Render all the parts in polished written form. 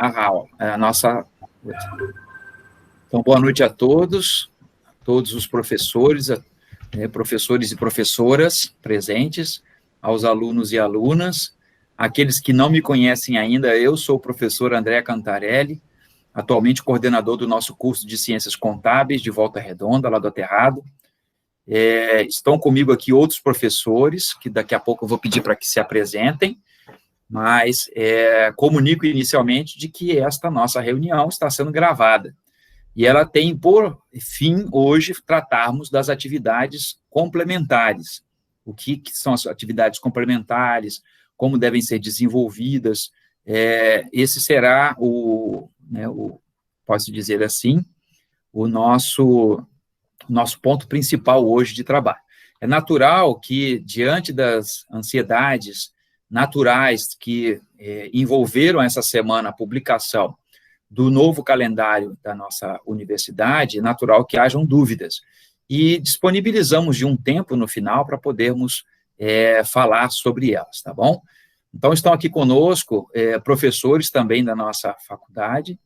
a nossa... Então, boa noite a todos os professores, professores e professoras presentes, aos alunos e alunas, aqueles que não me conhecem ainda, eu sou o professor André Cantarelli, atualmente coordenador do nosso curso de Ciências Contábeis de Volta Redonda, lá do Aterrado. Estão comigo aqui outros professores, que daqui a pouco eu vou pedir para que se apresentem, mas comunico inicialmente de que esta nossa reunião está sendo gravada, e ela tem por fim, hoje, tratarmos das atividades complementares. O que são as atividades complementares, como devem ser desenvolvidas, esse será posso dizer assim, o nosso ponto principal hoje de trabalho. É natural que, diante das ansiedades naturais que envolveram essa semana a publicação do novo calendário da nossa universidade, é natural que hajam dúvidas. E disponibilizamos de um tempo no final para podermos falar sobre elas, tá bom? Então, estão aqui conosco professores também da nossa faculdade.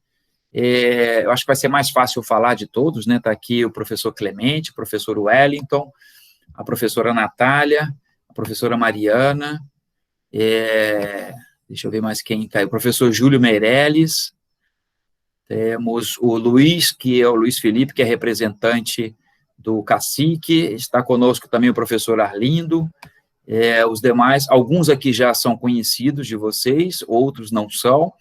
Eu acho que vai ser mais fácil falar de todos, né? Está aqui o professor Clemente, o professor Wellington, a professora Natália, a professora Mariana, deixa eu ver mais quem está aí, o professor Júlio Meirelles, temos o Luiz, que é o Luiz Felipe, que é representante do Cacique, está conosco também o professor Arlindo, os demais, alguns aqui já são conhecidos de vocês, outros não são,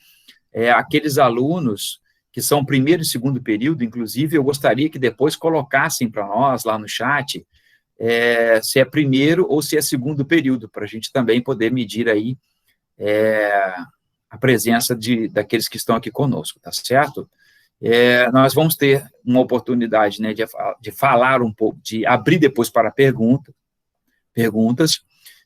aqueles alunos que são primeiro e segundo período, inclusive, eu gostaria que depois colocassem para nós, lá no chat, se é primeiro ou se é segundo período, para a gente também poder medir aí a presença daqueles que estão aqui conosco, tá certo? Nós vamos ter uma oportunidade, né, de falar um pouco, de abrir depois para perguntas,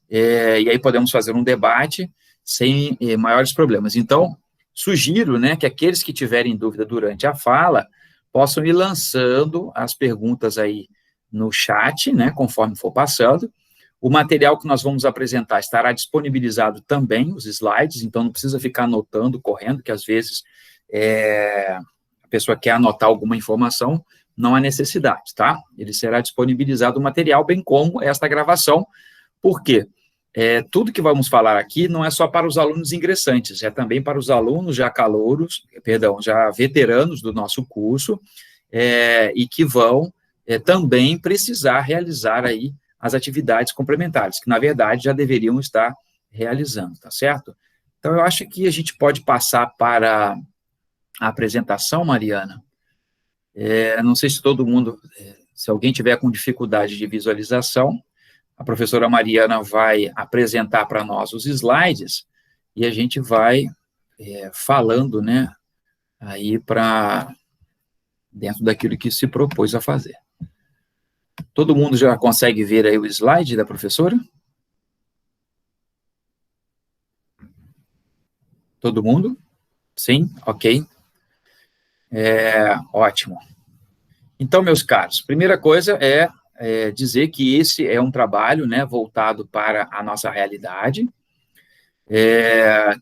e aí podemos fazer um debate sem maiores problemas. Então, sugiro, né, que aqueles que tiverem dúvida durante a fala possam ir lançando as perguntas aí no chat, né, conforme for passando. O material que nós vamos apresentar estará disponibilizado também, os slides, então não precisa ficar anotando, correndo, que às vezes a pessoa quer anotar alguma informação, não há necessidade, tá? Ele será disponibilizado o material, bem como esta gravação. Por quê? Tudo que vamos falar aqui não é só para os alunos ingressantes, é também para os alunos já já veteranos do nosso curso, e que vão também precisar realizar aí as atividades complementares, que, na verdade, já deveriam estar realizando, tá certo? Então, eu acho que a gente pode passar para a apresentação, Mariana. Não sei se todo mundo, se alguém tiver com dificuldade de visualização, a professora Mariana vai apresentar para nós os slides e a gente vai falando, né, aí para dentro daquilo que se propôs a fazer. Todo mundo já consegue ver aí o slide da professora? Todo mundo? Sim? Ok. Ótimo. Então, meus caros, primeira coisa é dizer que esse é um trabalho, né, voltado para a nossa realidade,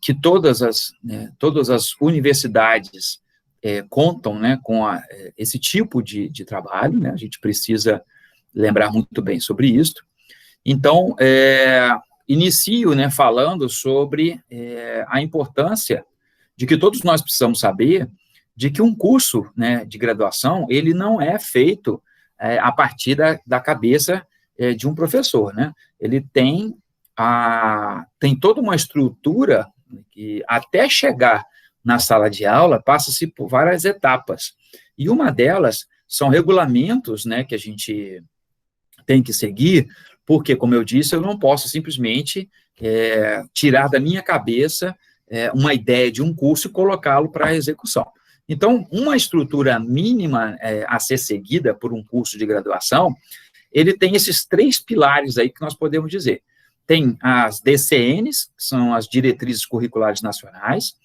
que todas as universidades contam, né, com esse tipo de trabalho, né, a gente precisa lembrar muito bem sobre isso. Então, inicio, né, falando sobre a importância de que todos nós precisamos saber de que um curso, né, de graduação, ele não é feito a partir da cabeça de um professor, né? Ele tem toda uma estrutura que, até chegar na sala de aula, passa-se por várias etapas. E uma delas são regulamentos, né, que a gente tem que seguir, porque, como eu disse, eu não posso simplesmente tirar da minha cabeça uma ideia de um curso e colocá-lo para a execução. Então, uma estrutura mínima a ser seguida por um curso de graduação, ele tem esses 3 pilares aí que nós podemos dizer. Tem as DCNs, que são as Diretrizes Curriculares Nacionais,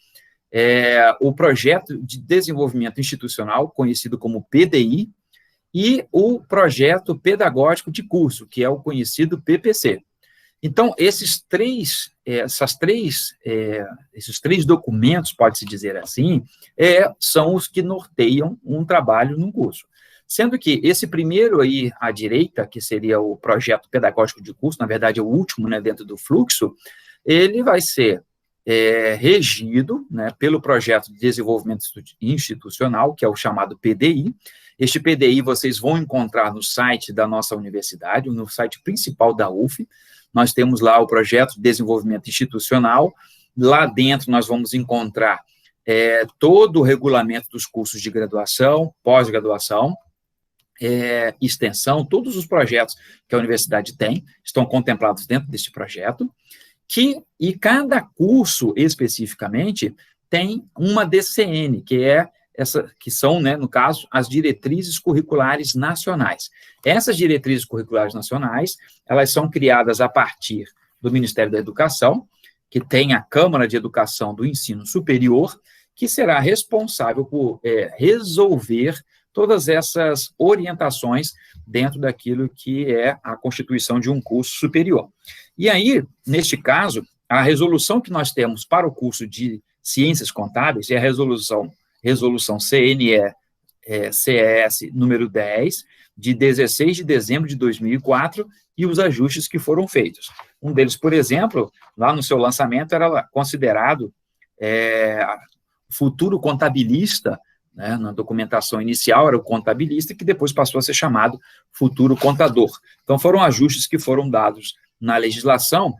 o Projeto de Desenvolvimento Institucional, conhecido como PDI, e o Projeto Pedagógico de Curso, que é o conhecido PPC. Então, esses três documentos, pode-se dizer assim, são os que norteiam um trabalho num curso. Sendo que esse primeiro aí, à direita, que seria o projeto pedagógico de curso, na verdade é o último, né, dentro do fluxo, ele vai ser regido, né, pelo projeto de desenvolvimento institucional, que é o chamado PDI. Este PDI vocês vão encontrar no site da nossa universidade, no site principal da UF. Nós temos lá o projeto de desenvolvimento institucional. Lá dentro nós vamos encontrar todo o regulamento dos cursos de graduação, pós-graduação, extensão, todos os projetos que a universidade tem, estão contemplados dentro desse projeto, e cada curso, especificamente, tem uma DCN, que são, né, no caso, as diretrizes curriculares nacionais. Essas diretrizes curriculares nacionais, elas são criadas a partir do Ministério da Educação, que tem a Câmara de Educação do Ensino Superior, que será responsável por resolver todas essas orientações dentro daquilo que é a constituição de um curso superior. E aí, neste caso, a resolução que nós temos para o curso de Ciências Contábeis é a resolução CNE-CES número 10, de 16 de dezembro de 2004, e os ajustes que foram feitos. Um deles, por exemplo, lá no seu lançamento, era considerado futuro contabilista, né, na documentação inicial era o contabilista, que depois passou a ser chamado futuro contador. Então, foram ajustes que foram dados na legislação,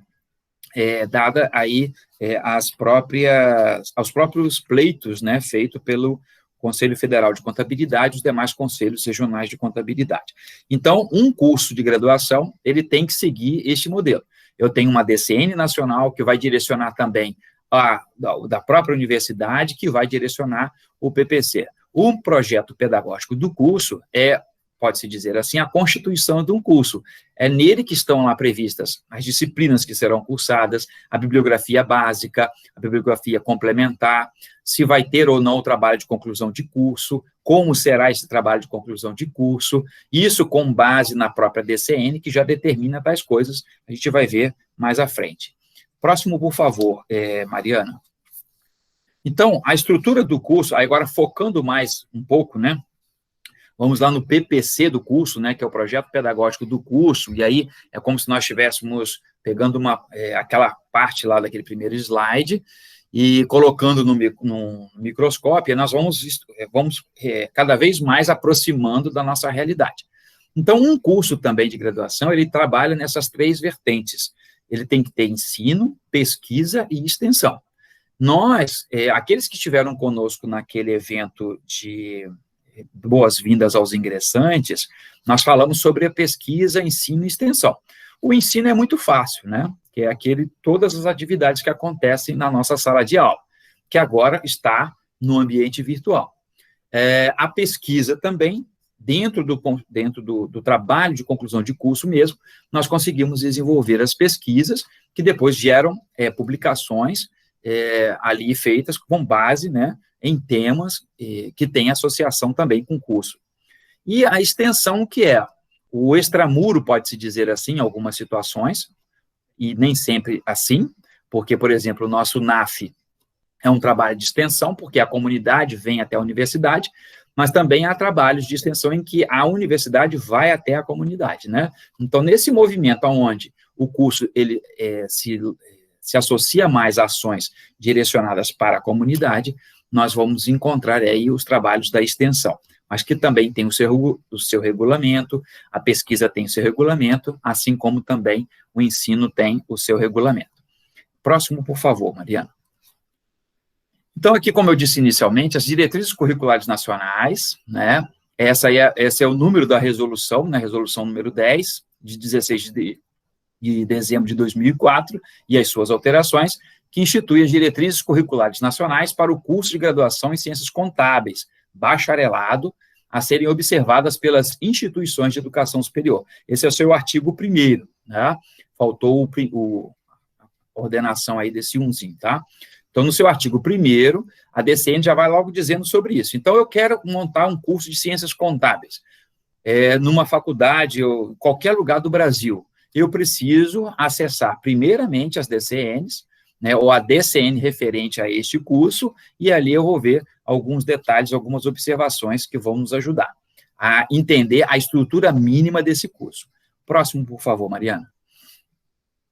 dada aí aos próprios pleitos, né, feito pelo Conselho Federal de Contabilidade e os demais conselhos regionais de contabilidade. Então, um curso de graduação, ele tem que seguir este modelo. Eu tenho uma DCN nacional que vai direcionar também da própria universidade, que vai direcionar o PPC. Um projeto pedagógico do curso pode-se dizer assim, a constituição de um curso. É nele que estão lá previstas as disciplinas que serão cursadas, a bibliografia básica, a bibliografia complementar, se vai ter ou não o trabalho de conclusão de curso, como será esse trabalho de conclusão de curso, isso com base na própria DCN, que já determina tais coisas, a gente vai ver mais à frente. Próximo, por favor, Mariana. Então, a estrutura do curso, agora focando mais um pouco, né? Vamos lá no PPC do curso, né, que é o projeto pedagógico do curso, e aí é como se nós estivéssemos pegando aquela parte lá daquele primeiro slide e colocando no microscópio, e nós vamos cada vez mais aproximando da nossa realidade. Então, um curso também de graduação, ele trabalha nessas três vertentes. Ele tem que ter ensino, pesquisa e extensão. Nós, aqueles que estiveram conosco naquele evento de boas-vindas aos ingressantes, nós falamos sobre a pesquisa, ensino e extensão. O ensino é muito fácil, né? Que é todas as atividades que acontecem na nossa sala de aula, que agora está no ambiente virtual. A pesquisa também, dentro do trabalho de conclusão de curso mesmo, nós conseguimos desenvolver as pesquisas, que depois geram publicações ali feitas com base, né, em temas que têm associação também com o curso. E a extensão, que é o extramuro, pode-se dizer assim, em algumas situações, e nem sempre assim, porque, por exemplo, o nosso NAF é um trabalho de extensão, porque a comunidade vem até a universidade, mas também há trabalhos de extensão em que a universidade vai até a comunidade, né? Então, nesse movimento onde o curso ele se associa mais a ações direcionadas para a comunidade, nós vamos encontrar aí os trabalhos da extensão, mas que também tem o seu regulamento, a pesquisa tem o seu regulamento, assim como também o ensino tem o seu regulamento. Próximo, por favor, Mariana. Então, aqui, como eu disse inicialmente, as diretrizes curriculares nacionais, né, esse é o número da resolução, né, resolução número 10, de 16 de dezembro de 2004, e as suas alterações, que institui as diretrizes curriculares nacionais para o curso de graduação em Ciências Contábeis, bacharelado, a serem observadas pelas instituições de educação superior. Esse é o seu artigo 1º, né? Faltou a ordenação aí desse umzinho, tá? Então, no seu artigo 1º, a DCN já vai logo dizendo sobre isso. Então, eu quero montar um curso de Ciências Contábeis, numa faculdade ou qualquer lugar do Brasil. eu preciso acessar primeiramente as DCNs, né, ou a DCN referente a este curso, e ali eu vou ver alguns detalhes, algumas observações que vão nos ajudar a entender a estrutura mínima desse curso. Próximo, por favor, Mariana.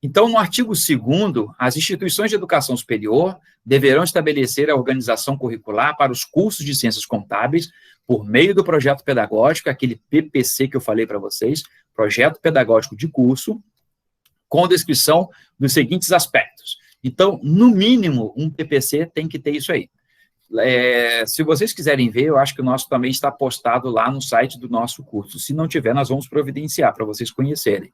Então, no artigo 2º, as instituições de educação superior deverão estabelecer a organização curricular para os cursos de ciências contábeis por meio do projeto pedagógico, aquele PPC que eu falei para vocês, projeto pedagógico de curso, com descrição dos seguintes aspectos. Então, no mínimo, um PPC tem que ter isso aí. Se vocês quiserem ver, eu acho que o nosso também está postado lá no site do nosso curso. Se não tiver, nós vamos providenciar para vocês conhecerem,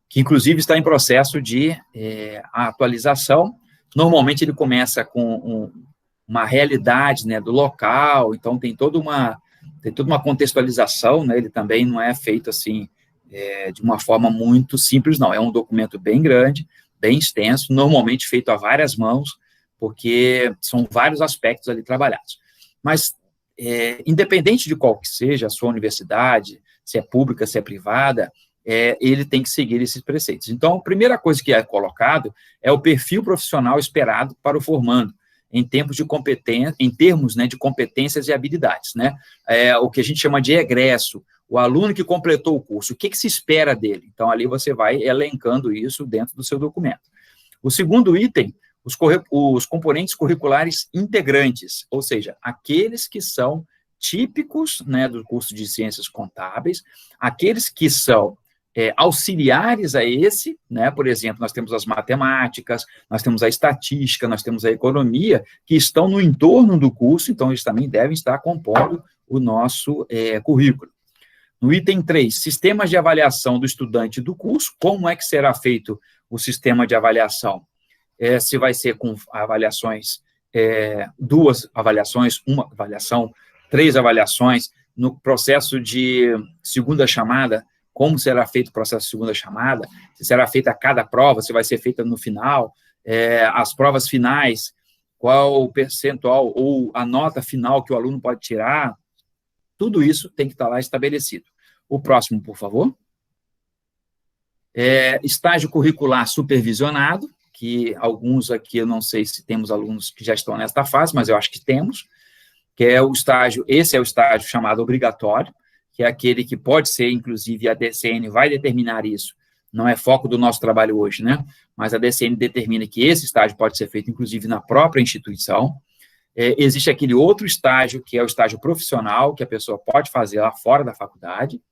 que inclusive está em processo de atualização. Normalmente ele começa com uma realidade, né, do local, então tem toda uma contextualização, né, ele também não é feito assim, de uma forma muito simples, não, é um documento bem grande, bem extenso, normalmente feito a várias mãos, porque são vários aspectos ali trabalhados. Mas, independente de qual que seja a sua universidade, se é pública, se é privada, ele tem que seguir esses preceitos. Então, a primeira coisa que é colocado é o perfil profissional esperado para o formando, em termos, né, de competências e habilidades, né? O que a gente chama de egresso, o aluno que completou o curso, o que se espera dele? Então, ali você vai elencando isso dentro do seu documento. O segundo item, os componentes curriculares integrantes, ou seja, aqueles que são típicos, né, do curso de Ciências Contábeis, aqueles que são auxiliares a esse, né, por exemplo, nós temos as matemáticas, nós temos a estatística, nós temos a economia, que estão no entorno do curso, então eles também devem estar compondo o nosso currículo. No item 3, sistemas de avaliação do estudante do curso, como é que será feito o sistema de avaliação? Se vai ser com avaliações, 2 avaliações, 1 avaliação, 3 avaliações, no processo de segunda chamada, como será feito o processo de segunda chamada, se será feita a cada prova, se vai ser feita no final, as provas finais, qual o percentual ou a nota final que o aluno pode tirar, tudo isso tem que estar lá estabelecido. O próximo, por favor. Estágio curricular supervisionado, que alguns aqui, eu não sei se temos alunos que já estão nesta fase, mas eu acho que temos, que é o estágio, esse é o estágio chamado obrigatório, que é aquele que pode ser, inclusive, a DCN vai determinar isso, não é foco do nosso trabalho hoje, né? Mas a DCN determina que esse estágio pode ser feito, inclusive, na própria instituição. Existe aquele outro estágio, que é o estágio profissional, que a pessoa pode fazer lá fora da faculdade,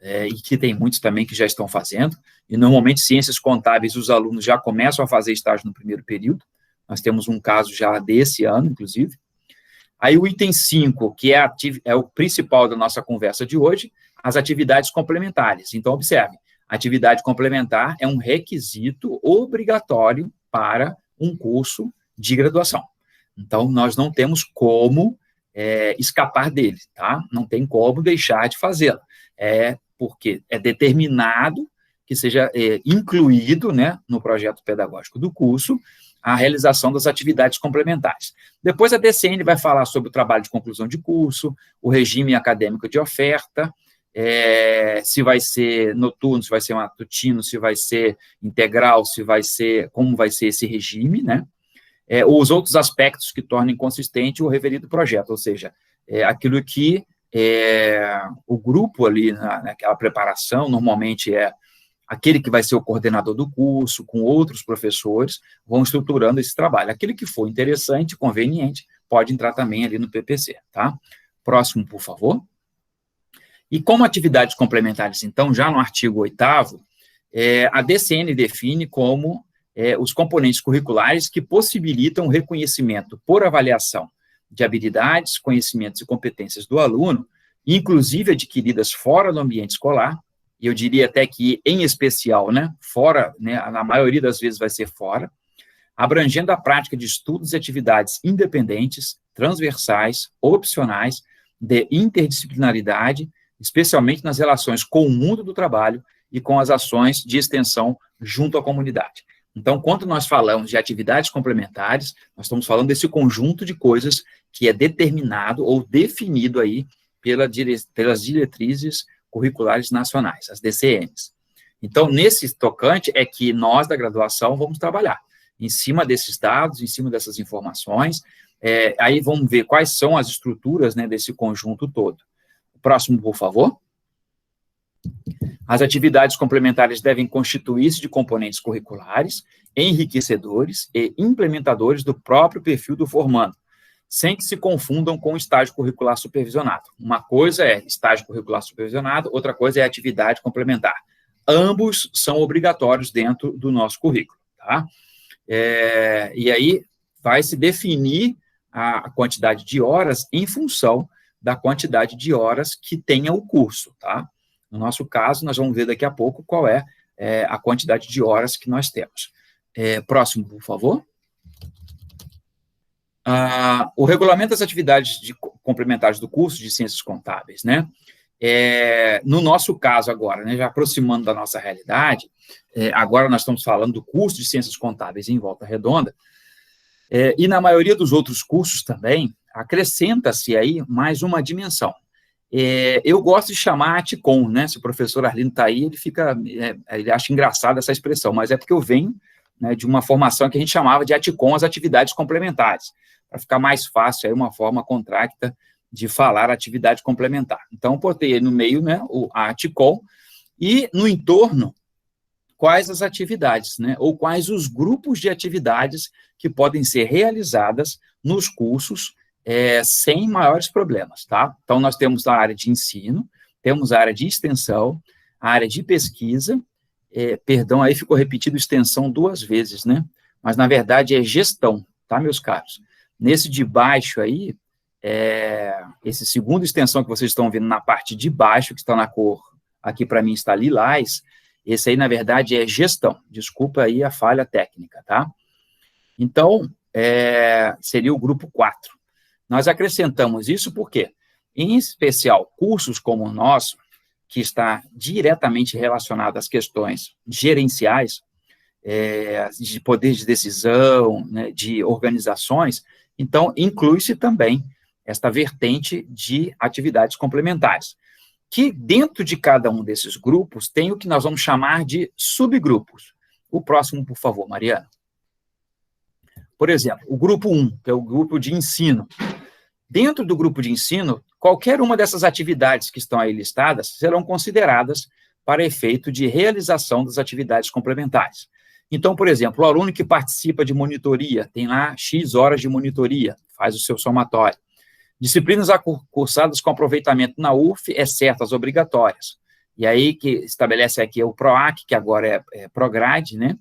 e que tem muitos também que já estão fazendo, e normalmente ciências contábeis, os alunos já começam a fazer estágio no primeiro período, nós temos um caso já desse ano, inclusive. Aí o item 5, que é o principal da nossa conversa de hoje, as atividades complementares. Então, observe, atividade complementar é um requisito obrigatório para um curso de graduação. Então, nós não temos como escapar dele, tá? Não tem como deixar de fazê-la. Porque é determinado que seja incluído, né, no projeto pedagógico do curso, a realização das atividades complementares. Depois a DCN vai falar sobre o trabalho de conclusão de curso, o regime acadêmico de oferta, se vai ser noturno, se vai ser matutino, se vai ser integral, como vai ser esse regime, né? Os outros aspectos que tornem consistente o referido projeto, ou seja, aquilo que o grupo ali, naquela preparação, normalmente aquele que vai ser o coordenador do curso, com outros professores, vão estruturando esse trabalho. Aquele que for interessante, conveniente, pode entrar também ali no PPC, tá? Próximo, por favor. E como atividades complementares, então, já no artigo 8º, a DCN define como os componentes curriculares que possibilitam o reconhecimento por avaliação de habilidades, conhecimentos e competências do aluno, inclusive adquiridas fora do ambiente escolar, e eu diria até que, em especial, né, fora, né, na maioria das vezes vai ser fora, abrangendo a prática de estudos e atividades independentes, transversais, opcionais, de interdisciplinaridade, especialmente nas relações com o mundo do trabalho e com as ações de extensão junto à comunidade. Então, quando nós falamos de atividades complementares, nós estamos falando desse conjunto de coisas que é determinado ou definido aí pelas diretrizes curriculares nacionais, as DCNs. Então, nesse tocante é que nós, da graduação, vamos trabalhar em cima desses dados, em cima dessas informações, aí vamos ver quais são as estruturas, né, desse conjunto todo. Próximo, por favor. As atividades complementares devem constituir-se de componentes curriculares, enriquecedores e implementadores do próprio perfil do formando, sem que se confundam com o estágio curricular supervisionado. Uma coisa é estágio curricular supervisionado, outra coisa é atividade complementar. Ambos são obrigatórios dentro do nosso currículo, tá? E aí vai se definir a quantidade de horas em função da quantidade de horas que tenha o curso, tá? No nosso caso, nós vamos ver daqui a pouco qual é a quantidade de horas que nós temos. Próximo, por favor. O regulamento das atividades complementares do curso de Ciências Contábeis, né? No nosso caso agora, né, já aproximando da nossa realidade, agora nós estamos falando do curso de Ciências Contábeis em Volta Redonda, e na maioria dos outros cursos também, acrescenta-se aí mais uma dimensão. Eu gosto de chamar ATCOM, né? Se o professor Arlindo está aí, ele acha engraçada essa expressão, mas é porque eu venho, né, de uma formação que a gente chamava de ATCOM, as atividades complementares, para ficar mais fácil, aí uma forma contracta de falar atividade complementar. Então, botei aí no meio, né, a ATCOM, e no entorno, quais as atividades, né, ou quais os grupos de atividades que podem ser realizadas nos cursos, sem maiores problemas, tá? Então, nós temos a área de ensino, temos a área de extensão, a área de pesquisa, perdão, aí ficou repetido extensão 2 vezes, né? Mas, na verdade, é gestão, tá, meus caros? Nesse de baixo aí, esse segundo extensão que vocês estão vendo na parte de baixo, que está na cor, aqui para mim está lilás, esse aí, na verdade, é gestão. Desculpa aí a falha técnica, tá? Então, seria o grupo 4. Nós acrescentamos isso porque, em especial, cursos como o nosso, que está diretamente relacionado às questões gerenciais, de poder de decisão, né, de organizações, então, inclui-se também esta vertente de atividades complementares, que dentro de cada um desses grupos tem o que nós vamos chamar de subgrupos. O próximo, por favor, Mariana. Por exemplo, o grupo 1, que é o grupo de ensino. Dentro do grupo de ensino, qualquer uma dessas atividades que estão aí listadas serão consideradas para efeito de realização das atividades complementares. Então, por exemplo, o aluno que participa de monitoria, tem lá X horas de monitoria, faz o seu somatório. Disciplinas cursadas com aproveitamento na UF, exceto as obrigatórias. E aí que estabelece aqui o PROAC, que agora é PROGRADE, né?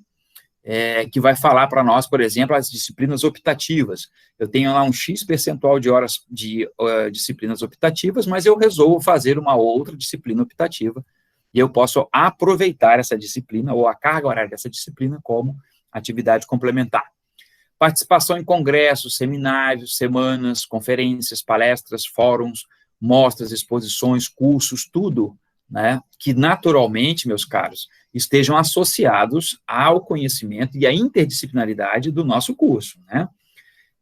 Que vai falar para nós, por exemplo, as disciplinas optativas. Eu tenho lá um X percentual de horas de disciplinas optativas, mas eu resolvo fazer uma outra disciplina optativa, e eu posso aproveitar essa disciplina, ou a carga horária dessa disciplina, como atividade complementar. Participação em congressos, seminários, semanas, conferências, palestras, fóruns, mostras, exposições, cursos, tudo, né, que naturalmente, meus caros, estejam associados ao conhecimento e à interdisciplinaridade do nosso curso, né?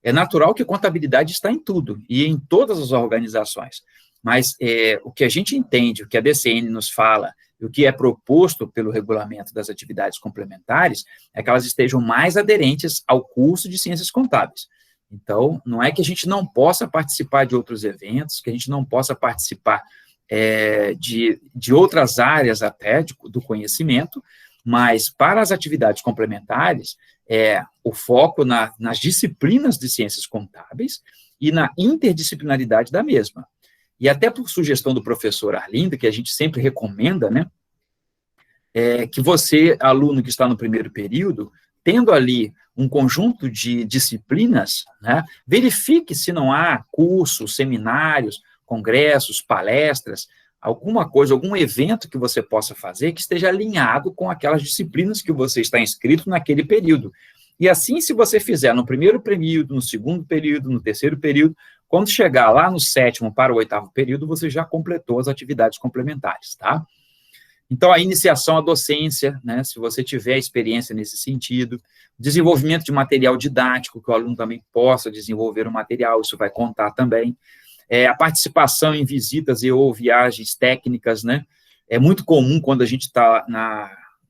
É natural que contabilidade está em tudo, e em todas as organizações, mas o que a gente entende, o que a DCN nos fala, e o que é proposto pelo regulamento das atividades complementares, é que elas estejam mais aderentes ao curso de Ciências Contábeis. Então, não é que a gente não possa participar de outros eventos, que a gente não possa participar de outras áreas até do conhecimento, mas para as atividades complementares, o foco nas disciplinas de ciências contábeis e na interdisciplinaridade da mesma. E até por sugestão do professor Arlindo, que a gente sempre recomenda, né, que você, aluno que está no primeiro período, tendo ali um conjunto de disciplinas, né, verifique se não há cursos, seminários, congressos, palestras, alguma coisa, algum evento que você possa fazer que esteja alinhado com aquelas disciplinas que você está inscrito naquele período. E assim, se você fizer no primeiro período, no segundo período, no terceiro período, quando chegar lá no 7º para o 8º período, você já completou as atividades complementares, tá? Então, a iniciação à docência, né, se você tiver experiência nesse sentido, desenvolvimento de material didático, que o aluno também possa desenvolver um material, isso vai contar também. A participação em visitas e ou viagens técnicas, né? É muito comum quando a gente está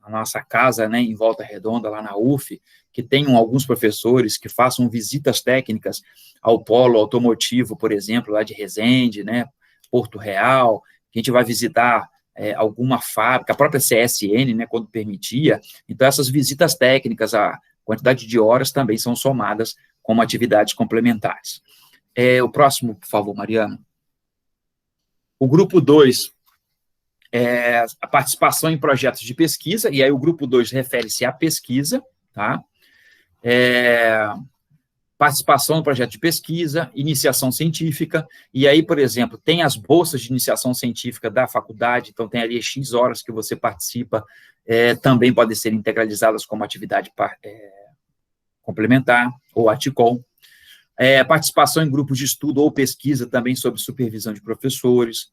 a nossa casa, né, em Volta Redonda, lá na UF, que tenham alguns professores que façam visitas técnicas ao polo automotivo, por exemplo, lá de Resende, né, Porto Real, que a gente vai visitar alguma fábrica, a própria CSN, né, quando permitia. Então, essas visitas técnicas, a quantidade de horas também são somadas como atividades complementares. O próximo, por favor, Mariana. O grupo 2 é a participação em projetos de pesquisa, e aí o grupo 2 refere-se à pesquisa, tá? Participação no projeto de pesquisa, iniciação científica, e aí, por exemplo, tem as bolsas de iniciação científica da faculdade, então tem ali X horas que você participa, também podem ser integralizadas como atividade complementar, ou ATICOM. Participação em grupos de estudo ou pesquisa também sob supervisão de professores,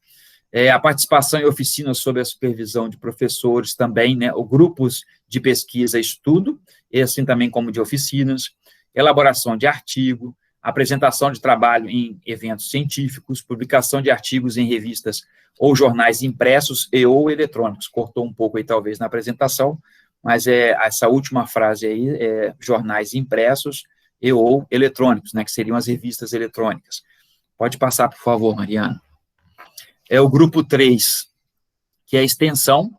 a participação em oficinas sob a supervisão de professores também, né, ou grupos de pesquisa e estudo, e assim também como de oficinas, elaboração de artigo, apresentação de trabalho em eventos científicos, publicação de artigos em revistas ou jornais impressos e ou eletrônicos. Cortou um pouco aí, talvez, na apresentação, mas essa última frase aí é jornais impressos e ou eletrônicos, né, que seriam as revistas eletrônicas. Pode passar, por favor, Mariana. O grupo 3, que é a extensão,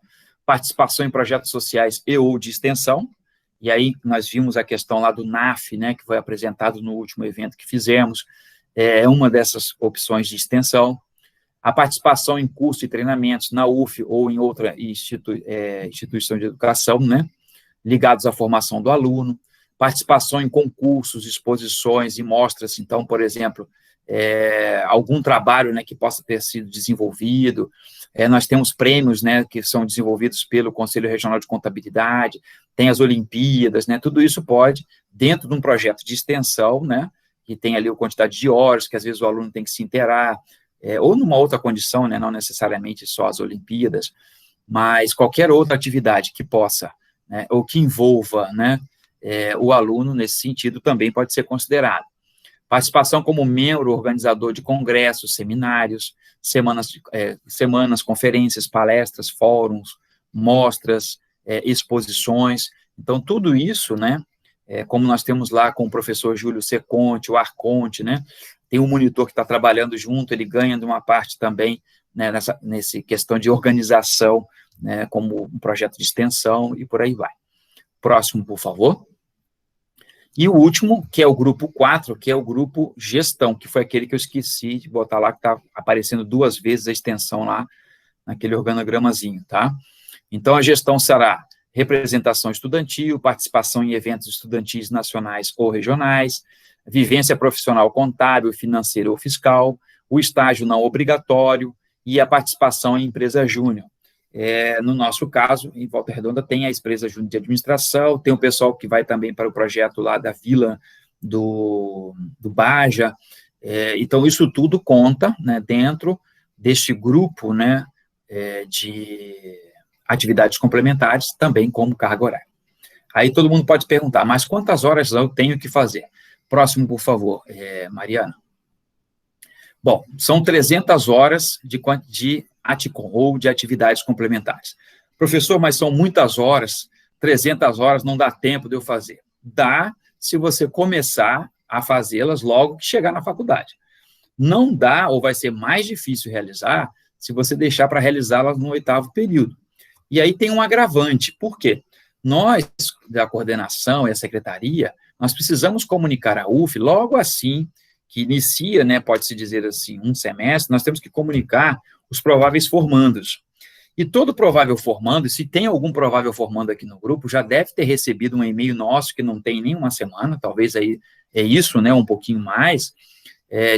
participação em projetos sociais e ou de extensão, e aí nós vimos a questão lá do NAF, né, que foi apresentado no último evento que fizemos, uma dessas opções de extensão. A participação em cursos e treinamentos na UF ou em outra instituição de educação, né, ligados à formação do aluno. Participação em concursos, exposições e mostras, então, por exemplo, algum trabalho, né, que possa ter sido desenvolvido. Nós temos prêmios, né, que são desenvolvidos pelo Conselho Regional de Contabilidade, tem as Olimpíadas, né, tudo isso pode, dentro de um projeto de extensão, né, que tem ali a quantidade de horas, que às vezes o aluno tem que se inteirar, ou numa outra condição, né, não necessariamente só as Olimpíadas, mas qualquer outra atividade que possa, né, ou que envolva, né, o aluno nesse sentido também pode ser considerado. Participação como membro organizador de congressos, seminários, semanas, conferências, palestras, fóruns, mostras, exposições. Então, tudo isso, né, como nós temos lá com o professor Júlio Seconte, o Arconte, né, tem um monitor que está trabalhando junto, ele ganha de uma parte também, né, nessa questão de organização, né, como um projeto de extensão e por aí vai. Próximo, por favor. E o último, que é o grupo 4, que é o grupo gestão, que foi aquele que eu esqueci de botar lá, que está aparecendo 2 vezes a extensão lá, naquele organogramazinho, tá? Então, a gestão será representação estudantil, participação em eventos estudantis nacionais ou regionais, vivência profissional contábil, financeira ou fiscal, o estágio não obrigatório e a participação em empresa júnior. No nosso caso, em Volta Redonda, tem a empresa júnior de administração, tem o pessoal que vai também para o projeto lá da Vila do Baja, então isso tudo conta, né, dentro deste grupo, né, de atividades complementares, também como carga horária. Aí todo mundo pode perguntar, mas quantas horas eu tenho que fazer? Próximo, por favor, Mariana. Bom, são 300 horas de ATICOM, ou de atividades complementares. Professor, mas são muitas horas, 300 horas não dá tempo de eu fazer. Dá se você começar a fazê-las logo que chegar na faculdade. Não dá, ou vai ser mais difícil realizar, se você deixar para realizá-las no 8º período. E aí tem um agravante, por quê? Nós, da coordenação e a secretaria, nós precisamos comunicar à UF logo assim que inicia, né, pode-se dizer assim, um semestre, nós temos que comunicar os prováveis formandos. E todo provável formando, e se tem algum provável formando aqui no grupo, já deve ter recebido um e-mail nosso, que não tem nem uma semana, talvez aí isso, né, um pouquinho mais,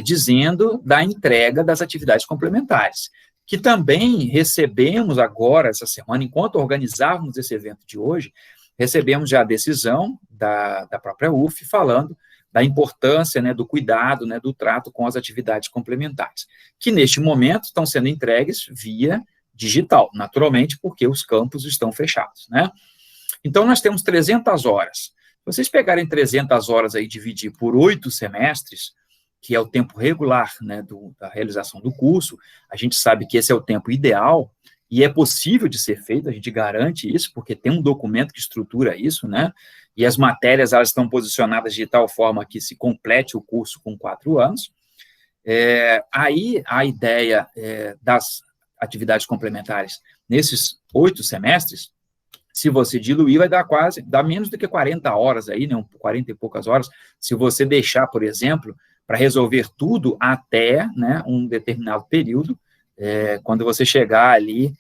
dizendo da entrega das atividades complementares, que também recebemos agora, essa semana, enquanto organizávamos esse evento de hoje, recebemos já a decisão da própria UF, falando da importância, né, do cuidado, né, do trato com as atividades complementares, que neste momento estão sendo entregues via digital, naturalmente, porque os campos estão fechados, né? Então, nós temos 300 horas. Se vocês pegarem 300 horas aí e dividir por 8 semestres, que é o tempo regular, né, da realização do curso, a gente sabe que esse é o tempo ideal, e é possível de ser feito, a gente garante isso, porque tem um documento que estrutura isso, né? E as matérias, elas estão posicionadas de tal forma que se complete o curso com 4 anos. Aí, a ideia das atividades complementares nesses 8 semestres, se você diluir, vai dar menos do que 40 horas aí, né, 40 e poucas horas, se você deixar, por exemplo, para resolver tudo até, né, um determinado período, quando você chegar ali,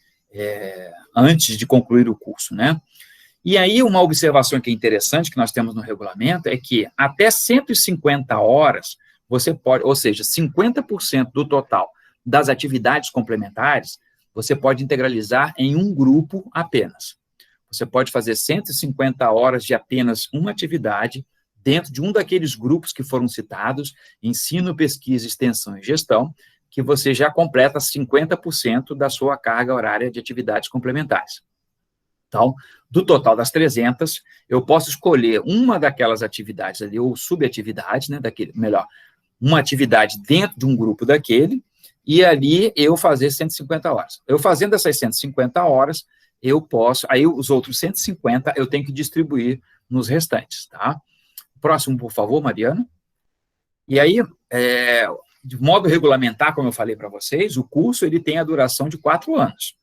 antes de concluir o curso, né? E aí, uma observação que é interessante, que nós temos no regulamento, é que até 150 horas, você pode, ou seja, 50% do total das atividades complementares, você pode integralizar em um grupo apenas. Você pode fazer 150 horas de apenas uma atividade dentro de um daqueles grupos que foram citados, ensino, pesquisa, extensão e gestão, que você já completa 50% da sua carga horária de atividades complementares. Então, do total das 300, eu posso escolher uma daquelas atividades ali, ou subatividade, né, uma atividade dentro de um grupo daquele, e ali eu fazer 150 horas. Eu fazendo essas 150 horas, eu posso, aí os outros 150 eu tenho que distribuir nos restantes, tá? Próximo, por favor, Mariana. E aí, de modo regulamentar, como eu falei para vocês, o curso ele tem a duração de 4 anos,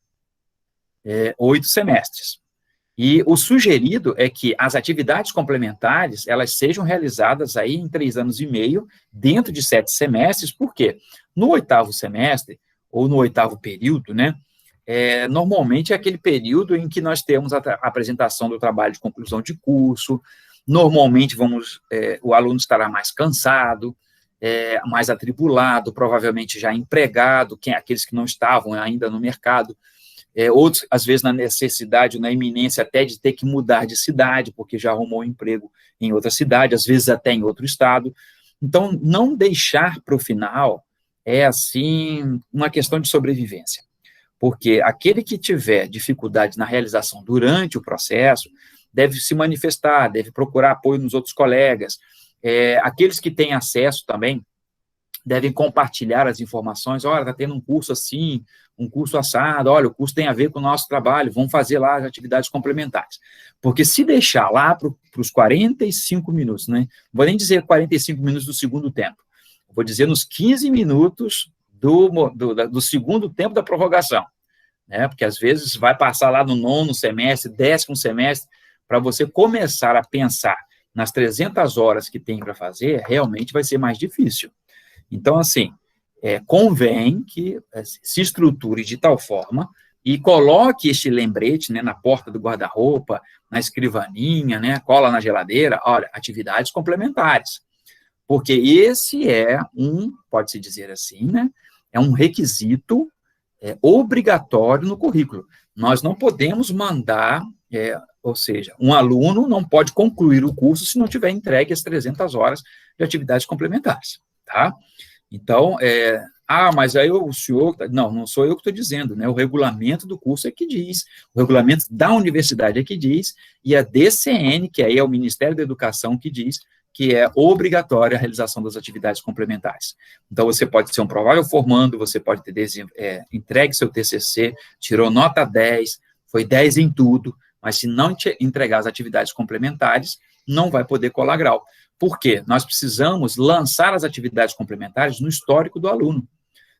8 semestres. E o sugerido é que as atividades complementares, elas sejam realizadas aí em 3 anos e meio, dentro de 7 semestres, por quê? No 8º semestre, ou no 8º período, né, normalmente é aquele período em que nós temos a apresentação do trabalho de conclusão de curso, normalmente o aluno estará mais cansado, mais atribulado, provavelmente já empregado, aqueles que não estavam ainda no mercado, outros, às vezes, na necessidade, na iminência até de ter que mudar de cidade, porque já arrumou um emprego em outra cidade, às vezes até em outro estado. Então, não deixar para o final é, assim, uma questão de sobrevivência, porque aquele que tiver dificuldade na realização durante o processo deve se manifestar, deve procurar apoio nos outros colegas, aqueles que têm acesso também devem compartilhar as informações, olha, está tendo um curso assim, um curso assado, olha, o curso tem a ver com o nosso trabalho, vamos fazer lá as atividades complementares. Porque se deixar lá para os 45 minutos, né, não vou nem dizer 45 minutos do segundo tempo, vou dizer nos 15 minutos do segundo tempo da prorrogação, né, porque às vezes vai passar lá no 9º semestre, 10º semestre, para você começar a pensar nas 300 horas que tem para fazer, realmente vai ser mais difícil. Então, assim, convém que se estruture de tal forma e coloque este lembrete, né, na porta do guarda-roupa, na escrivaninha, né, cola na geladeira, olha, atividades complementares. Porque esse pode-se dizer assim, né, é um requisito obrigatório no currículo. Nós não podemos mandar, ou seja, um aluno não pode concluir o curso se não tiver entregue as 300 horas de atividades complementares, tá? Então, mas aí o senhor... Não sou eu que estou dizendo, né? O regulamento do curso é que diz, o regulamento da universidade é que diz, e a DCN, que aí é o Ministério da Educação, que diz que é obrigatória a realização das atividades complementares. Então, você pode ser um provável formando, você pode ter entregue seu TCC, tirou nota 10, foi 10 em tudo, mas se não entregar as atividades complementares, não vai poder colar grau. Por quê? Nós precisamos lançar as atividades complementares no histórico do aluno.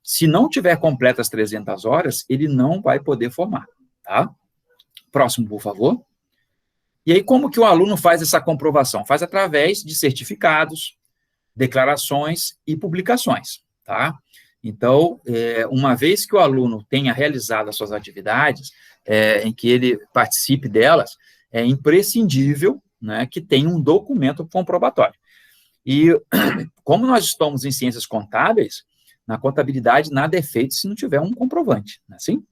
Se não tiver completas as 300 horas, ele não vai poder formar, tá? Próximo, por favor. E aí, como que o aluno faz essa comprovação? Faz através de certificados, declarações e publicações, tá? Então, uma vez que o aluno tenha realizado as suas atividades, em que ele participe delas, é imprescindível, né, que tenha um documento comprobatório. E, como nós estamos em ciências contábeis, na contabilidade nada é feito se não tiver um comprovante, não é assim?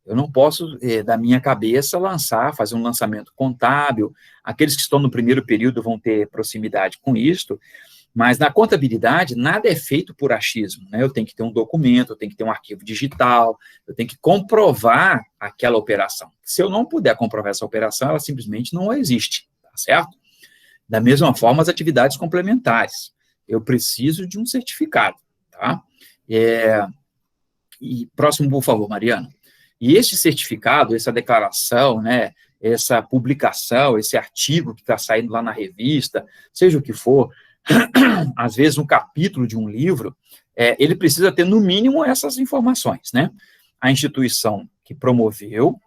Eu não posso, da minha cabeça, fazer um lançamento contábil, aqueles que estão no primeiro período vão ter proximidade com isto, mas na contabilidade nada é feito por achismo, né? Eu tenho que ter um documento, eu tenho que ter um arquivo digital, eu tenho que comprovar aquela operação. Se eu não puder comprovar essa operação, ela simplesmente não existe, tá certo? Da mesma forma, as atividades complementares. Eu preciso de um certificado, tá? E próximo, por favor, Mariana. E este certificado, essa declaração, né, essa publicação, esse artigo que está saindo lá na revista, seja o que for, às vezes um capítulo de um livro, ele precisa ter, no mínimo, essas informações, né? A instituição que promoveu,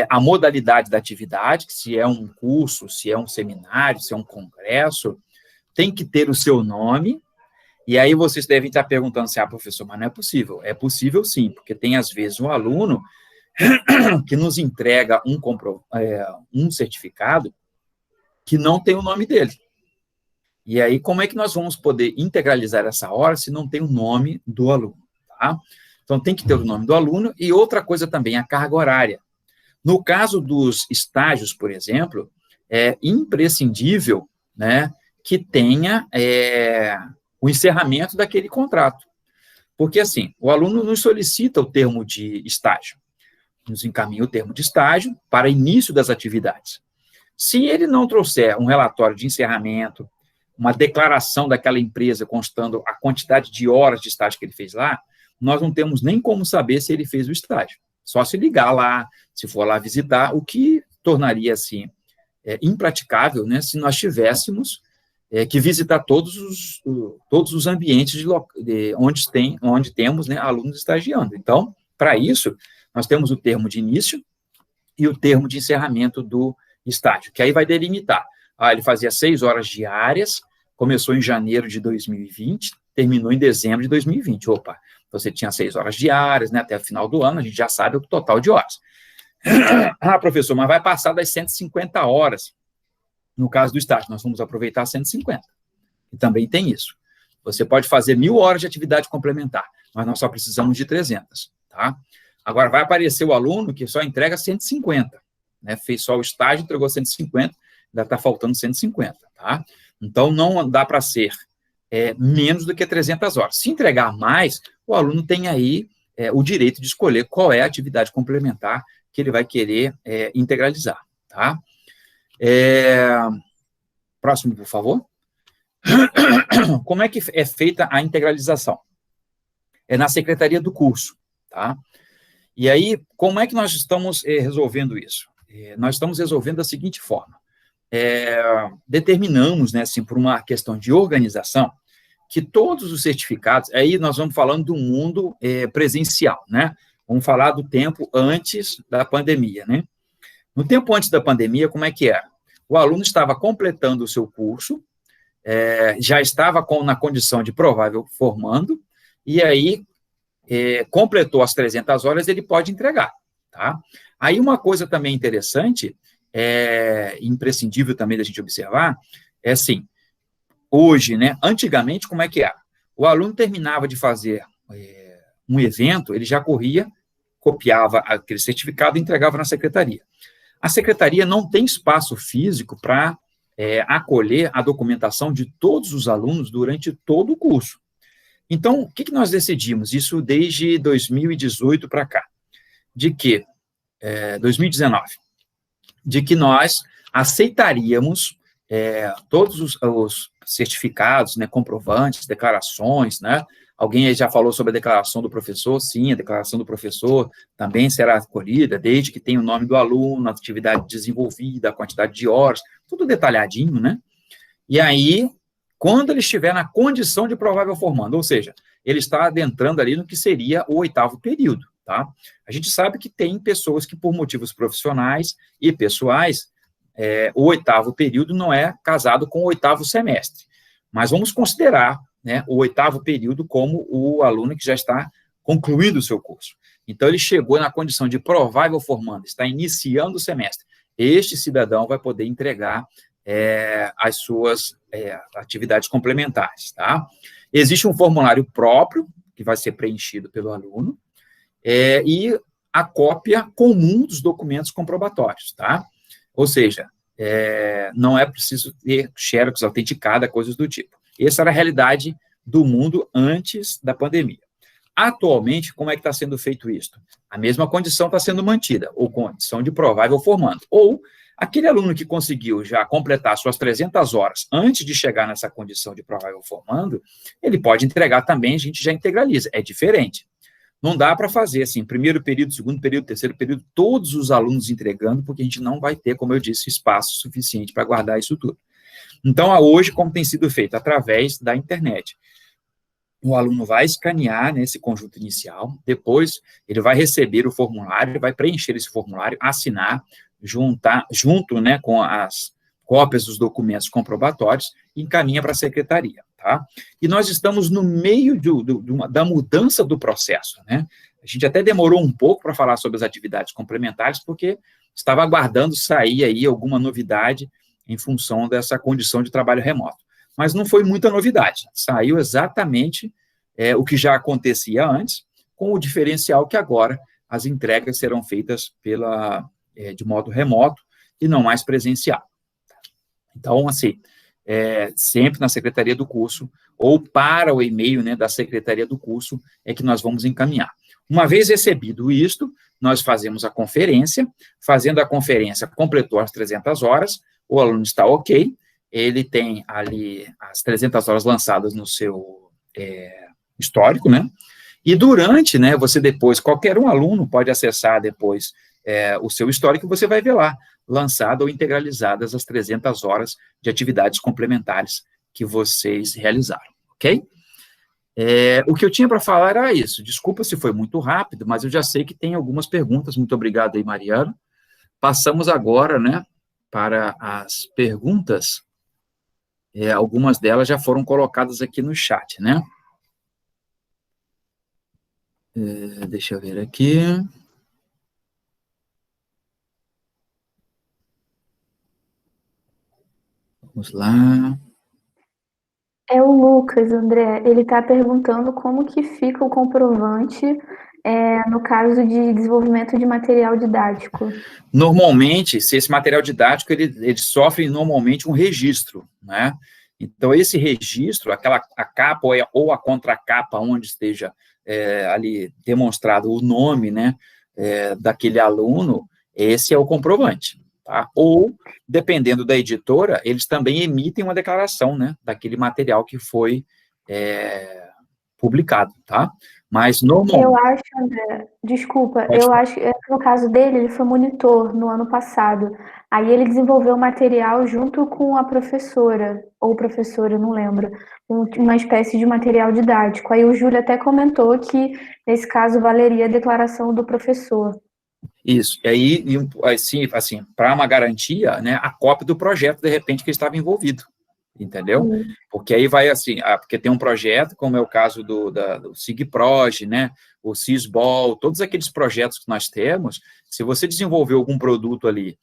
a modalidade da atividade, se é um curso, se é um seminário, se é um congresso, tem que ter o seu nome. E aí vocês devem estar perguntando assim, professor, mas não é possível. É possível sim, porque tem, às vezes, um aluno que nos entrega um certificado que não tem o nome dele. E aí, como é que nós vamos poder integralizar essa hora se não tem o nome do aluno, tá? Então, tem que ter o nome do aluno. E outra coisa também, a carga horária. No caso dos estágios, por exemplo, é imprescindível, né, que tenha o encerramento daquele contrato. Porque, assim, o aluno nos solicita o termo de estágio, nos encaminha o termo de estágio para início das atividades. Se ele não trouxer um relatório de encerramento, uma declaração daquela empresa constando a quantidade de horas de estágio que ele fez lá, nós não temos nem como saber se ele fez o estágio. Só se ligar lá, se for lá visitar, o que tornaria, assim, impraticável, né, se nós tivéssemos que visitar todos os ambientes onde temos, né, alunos estagiando. Então, para isso, nós temos o termo de início e o termo de encerramento do estágio, que aí vai delimitar. Ele fazia 6 horas diárias, começou em janeiro de 2020, terminou em dezembro de 2020. Opa, você tinha 6 horas diárias, né, até o final do ano, a gente já sabe o total de horas. Professor, mas vai passar das 150 horas. No caso do estágio, nós vamos aproveitar 150. E também tem isso. Você pode fazer 1.000 horas de atividade complementar, mas nós só precisamos de 300, tá? Agora, vai aparecer o aluno que só entrega 150, né? Fez só o estágio, entregou 150, ainda está faltando 150, tá? Então, não dá para ser menos do que 300 horas. Se entregar mais, o aluno tem aí o direito de escolher qual é a atividade complementar que ele vai querer integralizar, tá? Próximo, por favor. Como é que é feita a integralização? É na secretaria do curso, tá? E aí, como é que nós estamos resolvendo isso? Nós estamos resolvendo da seguinte forma. Determinamos, né, assim, por uma questão de organização, que todos os certificados, aí nós vamos falando do mundo presencial, né? Vamos falar do tempo antes da pandemia, né? No tempo antes da pandemia, como é que era? O aluno estava completando o seu curso, já estava na condição de provável formando, e aí completou as 300 horas, ele pode entregar, tá? Aí uma coisa também interessante, imprescindível também da gente observar, é assim, hoje, né, antigamente, como é que era? O aluno terminava de fazer um evento, ele já corria, copiava aquele certificado e entregava na secretaria. A secretaria não tem espaço físico para acolher a documentação de todos os alunos durante todo o curso. Então, o que nós decidimos? Isso desde 2018 para cá. De que, 2019, de que nós aceitaríamos todos os certificados, né, comprovantes, declarações, né? Alguém aí já falou sobre a declaração do professor? Sim, a declaração do professor também será acolhida, desde que tenha o nome do aluno, a atividade desenvolvida, a quantidade de horas, tudo detalhadinho, né? E aí, quando ele estiver na condição de provável formando, ou seja, ele está adentrando ali no que seria o 8º período, tá? A gente sabe que tem pessoas que, por motivos profissionais e pessoais, o 8º período não é casado com o 8º semestre, mas vamos considerar, né, o 8º período como o aluno que já está concluindo o seu curso. Então, ele chegou na condição de provável formando, está iniciando o semestre. Este cidadão vai poder entregar as suas atividades complementares, tá? Existe um formulário próprio, que vai ser preenchido pelo aluno, e a cópia comum dos documentos comprobatórios, tá? Ou seja, não é preciso ter xerox autenticada, coisas do tipo. Essa era a realidade do mundo antes da pandemia. Atualmente, como é que está sendo feito isso? A mesma condição está sendo mantida, ou condição de provável formando. Ou aquele aluno que conseguiu já completar suas 300 horas antes de chegar nessa condição de provável formando, ele pode entregar também, a gente já integraliza. É diferente. Não dá para fazer, assim, primeiro período, segundo período, terceiro período, todos os alunos entregando, porque a gente não vai ter, como eu disse, espaço suficiente para guardar isso tudo. Então, hoje, como tem sido feito? Através da internet. O aluno vai escanear, né, esse conjunto inicial, depois ele vai receber o formulário, vai preencher esse formulário, assinar, junto, né, com as cópias dos documentos comprobatórios, e encaminha para a secretaria, tá? E nós estamos no meio da mudança do processo, né? A gente até demorou um pouco para falar sobre as atividades complementares, porque estava aguardando sair aí alguma novidade em função dessa condição de trabalho remoto. Mas não foi muita novidade, saiu exatamente o que já acontecia antes, com o diferencial que agora as entregas serão feitas de modo remoto e não mais presencial. Então, assim, sempre na secretaria do curso, ou para o e-mail, né, da secretaria do curso, é que nós vamos encaminhar. Uma vez recebido isto, nós fazemos a conferência, fazendo a conferência, completou as 300 horas, o aluno está ok, ele tem ali as 300 horas lançadas no seu histórico, né, e durante, né, você depois, qualquer um aluno pode acessar depois o seu histórico, e você vai ver lá, lançado ou integralizadas as 300 horas de atividades complementares que vocês realizaram, ok? O que eu tinha para falar era isso. Desculpa se foi muito rápido, mas eu já sei que tem algumas perguntas. Muito obrigado aí, Mariana. Passamos agora, né, para as perguntas. Algumas delas já foram colocadas aqui no chat, né? Deixa eu ver aqui. Vamos lá. É o Lucas, André. Ele está perguntando como que fica o comprovante no caso de desenvolvimento de material didático. Normalmente, se esse material didático, ele sofre normalmente um registro, né? Então, esse registro, a capa ou a contracapa, onde esteja ali demonstrado o nome, né, daquele aluno, esse é o comprovante, tá? Ou, dependendo da editora, eles também emitem uma declaração, né, daquele material que foi publicado, tá? Mas, normalmente... Eu acho, André, desculpa, eu acho que no caso dele, ele foi monitor no ano passado. Aí ele desenvolveu o material junto com a professora, ou professora, não lembro, uma espécie de material didático. Aí o Júlio até comentou que, nesse caso, valeria a declaração do professor. Isso, e aí, assim, para uma garantia, né, a cópia do projeto, de repente, que ele estava envolvido, entendeu? Porque aí vai assim, porque tem um projeto, como é o caso do SIGPROJ, né, o CISBOL, todos aqueles projetos que nós temos, se você desenvolveu algum produto ali,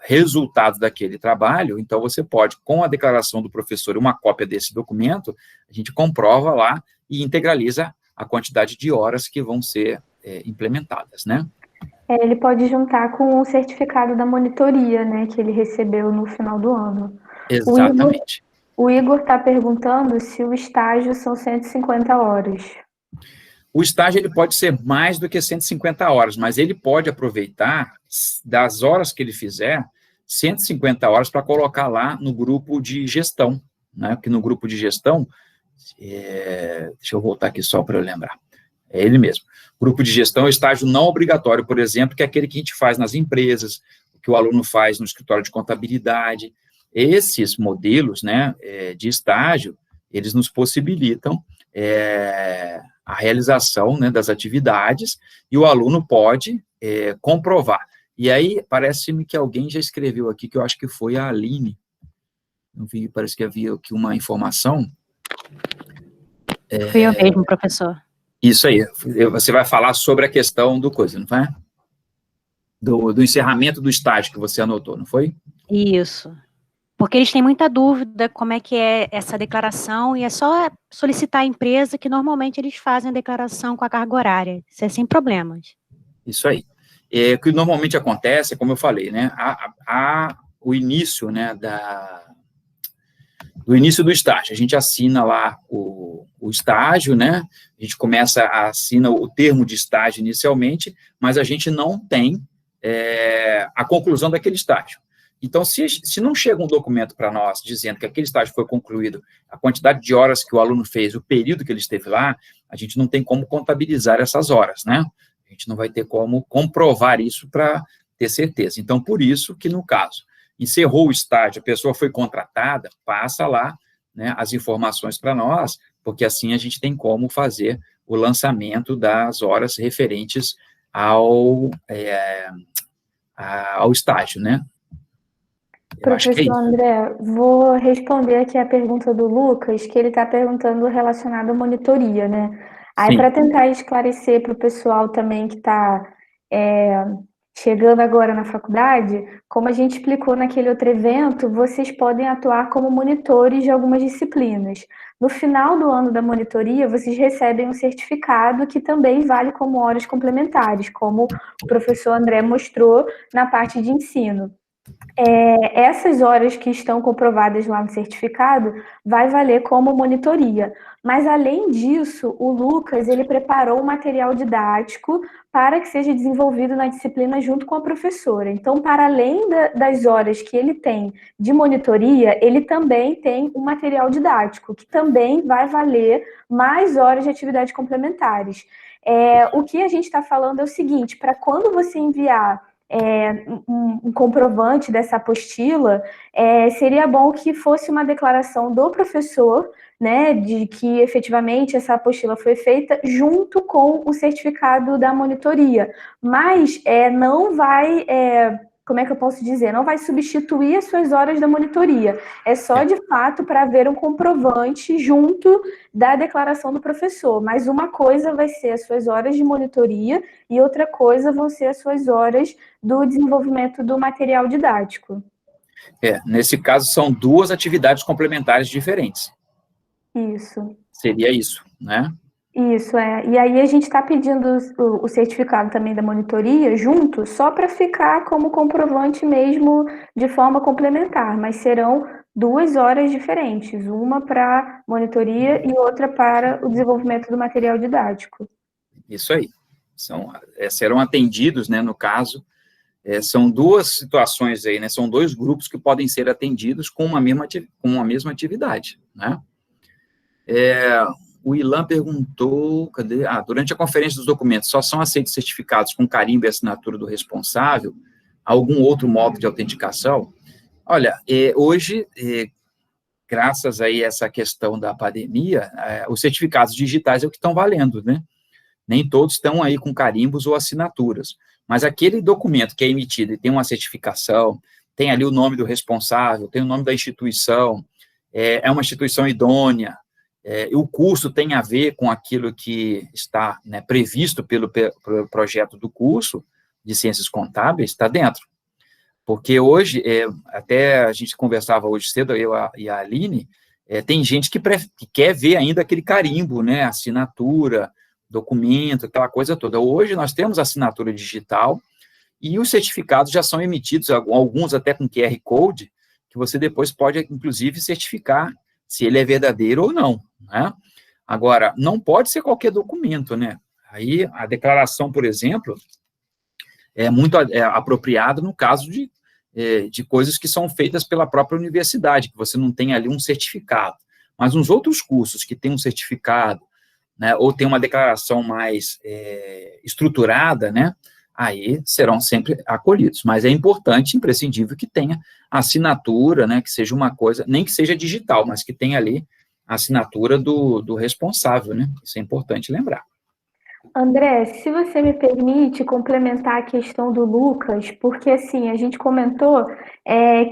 resultado daquele trabalho, então você pode, com a declaração do professor e uma cópia desse documento, a gente comprova lá e integraliza a quantidade de horas que vão ser implementadas, né? Ele pode juntar com o certificado da monitoria, né, que ele recebeu no final do ano. Exatamente. O Igor está perguntando se o estágio são 150 horas. O estágio ele pode ser mais do que 150 horas, mas ele pode aproveitar das horas que ele fizer, 150 horas para colocar lá no grupo de gestão, né? Porque no grupo de gestão, deixa eu voltar aqui só para eu lembrar, é ele mesmo. Grupo de gestão é o estágio não obrigatório, por exemplo, que é aquele que a gente faz nas empresas, que o aluno faz no escritório de contabilidade. Esses modelos, né, de estágio, eles nos possibilitam a realização, né, das atividades, e o aluno pode comprovar. E aí, parece-me que alguém já escreveu aqui, que eu acho que foi a Aline, não vi, parece que havia aqui uma informação. Fui eu mesmo, professor. Isso aí, você vai falar sobre a questão do coisa, não vai? Do encerramento do estágio que você anotou, não foi? Isso. Porque eles têm muita dúvida como é que é essa declaração, e é só solicitar a empresa que normalmente eles fazem a declaração com a carga horária. Isso é sem problemas. Isso aí. O que normalmente acontece, como eu falei, né, o início, né, do início do estágio, a gente assina lá o estágio, né, a gente assina o termo de estágio inicialmente, mas a gente não tem a conclusão daquele estágio. Então, se não chega um documento para nós dizendo que aquele estágio foi concluído, a quantidade de horas que o aluno fez, o período que ele esteve lá, a gente não tem como contabilizar essas horas, né? A gente não vai ter como comprovar isso para ter certeza. Então, por isso que, no caso, encerrou o estágio, a pessoa foi contratada, passa lá, né, as informações para nós, porque assim a gente tem como fazer o lançamento das horas referentes ao estágio, né? Eu acho que é Professor isso. André, vou responder aqui a pergunta do Lucas, que ele está perguntando relacionado à monitoria, né? Aí, Sim, para tentar esclarecer para o pessoal também que está chegando agora na faculdade, como a gente explicou naquele outro evento, vocês podem atuar como monitores de algumas disciplinas. No final do ano da monitoria, vocês recebem um certificado que também vale como horas complementares, como o professor André mostrou na parte de ensino. Essas horas que estão comprovadas lá no certificado vai valer como monitoria. Mas, além disso, o Lucas ele preparou um material didático para que seja desenvolvido na disciplina junto com a professora. Então, para além das horas que ele tem de monitoria, ele também tem um material didático, que também vai valer mais horas de atividades complementares. O que a gente está falando é o seguinte, para quando você enviar um comprovante dessa apostila, seria bom que fosse uma declaração do professor, né, de que efetivamente essa apostila foi feita junto com o certificado da monitoria, mas não vai, como é que eu posso dizer, não vai substituir as suas horas da monitoria, é só de fato para haver um comprovante junto da declaração do professor, mas uma coisa vai ser as suas horas de monitoria e outra coisa vão ser as suas horas do desenvolvimento do material didático. Nesse caso, são duas atividades complementares diferentes. Isso. Seria isso, né? Isso, E aí a gente está pedindo o certificado também da monitoria junto, só para ficar como comprovante mesmo de forma complementar, mas serão 2 horas diferentes, uma para monitoria e outra para o desenvolvimento do material didático. Isso aí. Serão atendidos, né, no caso, são duas situações aí, né, são dois grupos que podem ser atendidos com uma mesma atividade, né? O Ilan perguntou, durante a conferência dos documentos, só são aceitos certificados com carimbo e assinatura do responsável? Algum outro modo de autenticação? Olha, hoje, graças aí a essa questão da pandemia, os certificados digitais é o que estão valendo, né? Nem todos estão aí com carimbos ou assinaturas, mas aquele documento que é emitido e tem uma certificação, tem ali o nome do responsável, tem o nome da instituição, é uma instituição idônea, o curso tem a ver com aquilo que está, né, previsto pelo projeto do curso de Ciências Contábeis, está dentro. Porque hoje, até a gente conversava hoje cedo, eu e a Aline, tem gente que quer ver ainda aquele carimbo, né, assinatura, documento, aquela coisa toda. Hoje nós temos assinatura digital e os certificados já são emitidos, alguns até com QR Code, que você depois pode, inclusive, certificar se ele é verdadeiro ou não, né? Agora, não pode ser qualquer documento, né? Aí, a declaração, por exemplo, é muito apropriada no caso de coisas que são feitas pela própria universidade, que você não tem ali um certificado. Mas nos outros cursos que tem um certificado, né, ou tem uma declaração mais estruturada, né, aí serão sempre acolhidos. Mas é importante, imprescindível, que tenha assinatura, né, que seja uma coisa, nem que seja digital, mas que tenha ali a assinatura do responsável, né, isso é importante lembrar. André, se você me permite complementar a questão do Lucas, porque assim, a gente comentou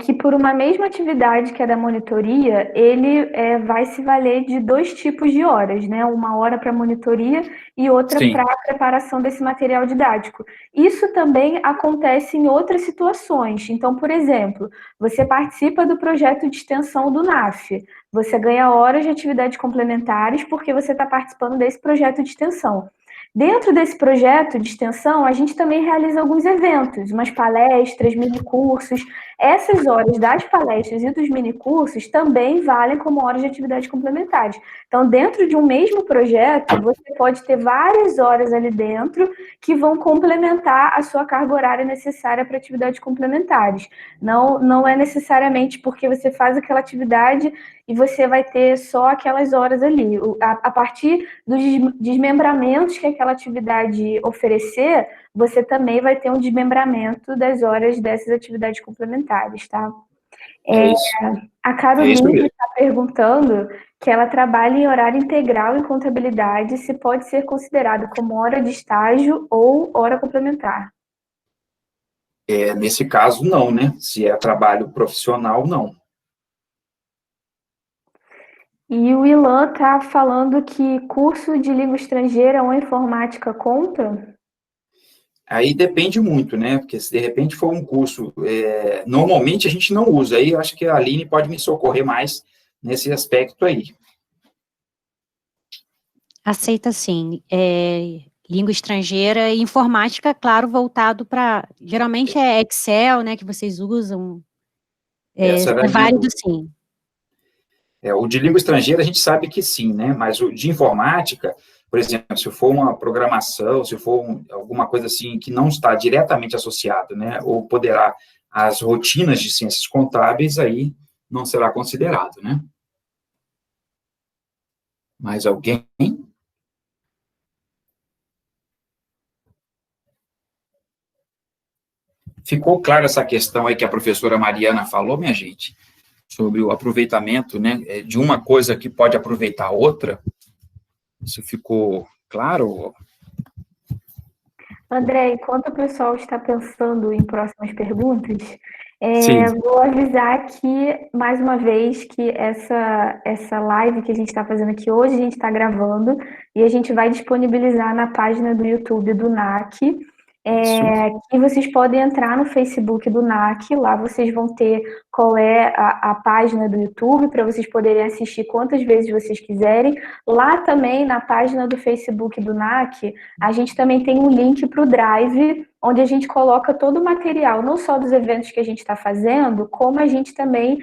que por uma mesma atividade que é da monitoria, ele vai se valer de 2 tipos de horas, né? Uma hora para monitoria e outra para a preparação desse material didático. Isso também acontece em outras situações. Então, por exemplo, você participa do projeto de extensão do NAF, você ganha horas de atividades complementares porque você está participando desse projeto de extensão. Dentro desse projeto de extensão, a gente também realiza alguns eventos, umas palestras, mini cursos. essas horas das palestras e dos minicursos também valem como horas de atividades complementares. Então, dentro de um mesmo projeto, você pode ter várias horas ali dentro que vão complementar a sua carga horária necessária para atividades complementares. Não é necessariamente porque você faz aquela atividade e você vai ter só aquelas horas ali. A partir dos desmembramentos que aquela atividade oferecer, você também vai ter um desmembramento das horas dessas atividades complementares, tá? A Caroline está perguntando que ela trabalha em horário integral em contabilidade, se pode ser considerado como hora de estágio ou hora complementar. Nesse caso, não, né? Se é trabalho profissional, não. E o Ilan está falando que curso de língua estrangeira ou informática conta? Aí depende muito, né? Porque se de repente for um curso, normalmente a gente não usa. Aí eu acho que a Aline pode me socorrer mais nesse aspecto aí. Aceita sim. Língua estrangeira e informática, claro, voltado para... Geralmente é Excel, né, que vocês usam. Essa era É válido sim. O de língua estrangeira a gente sabe que sim, né? Mas o de informática, por exemplo, se for uma programação, se for alguma coisa assim que não está diretamente associado, né? Ou poderá as rotinas de ciências contábeis, aí não será considerado, né? Mais alguém? Ficou clara essa questão aí que a professora Mariana falou, minha gente? Sobre o aproveitamento, né, de uma coisa que pode aproveitar a outra. Isso ficou claro? André, enquanto o pessoal está pensando em próximas perguntas, Sim. vou avisar aqui, mais uma vez, que essa live que a gente está fazendo aqui hoje, a gente está gravando, e a gente vai disponibilizar na página do YouTube do NAC, e vocês podem entrar no Facebook do NAC, lá vocês vão ter qual é a página do YouTube, para vocês poderem assistir quantas vezes vocês quiserem. Lá também, na página do Facebook do NAC, a gente também tem um link para o Drive, onde a gente coloca todo o material, não só dos eventos que a gente está fazendo, como a gente também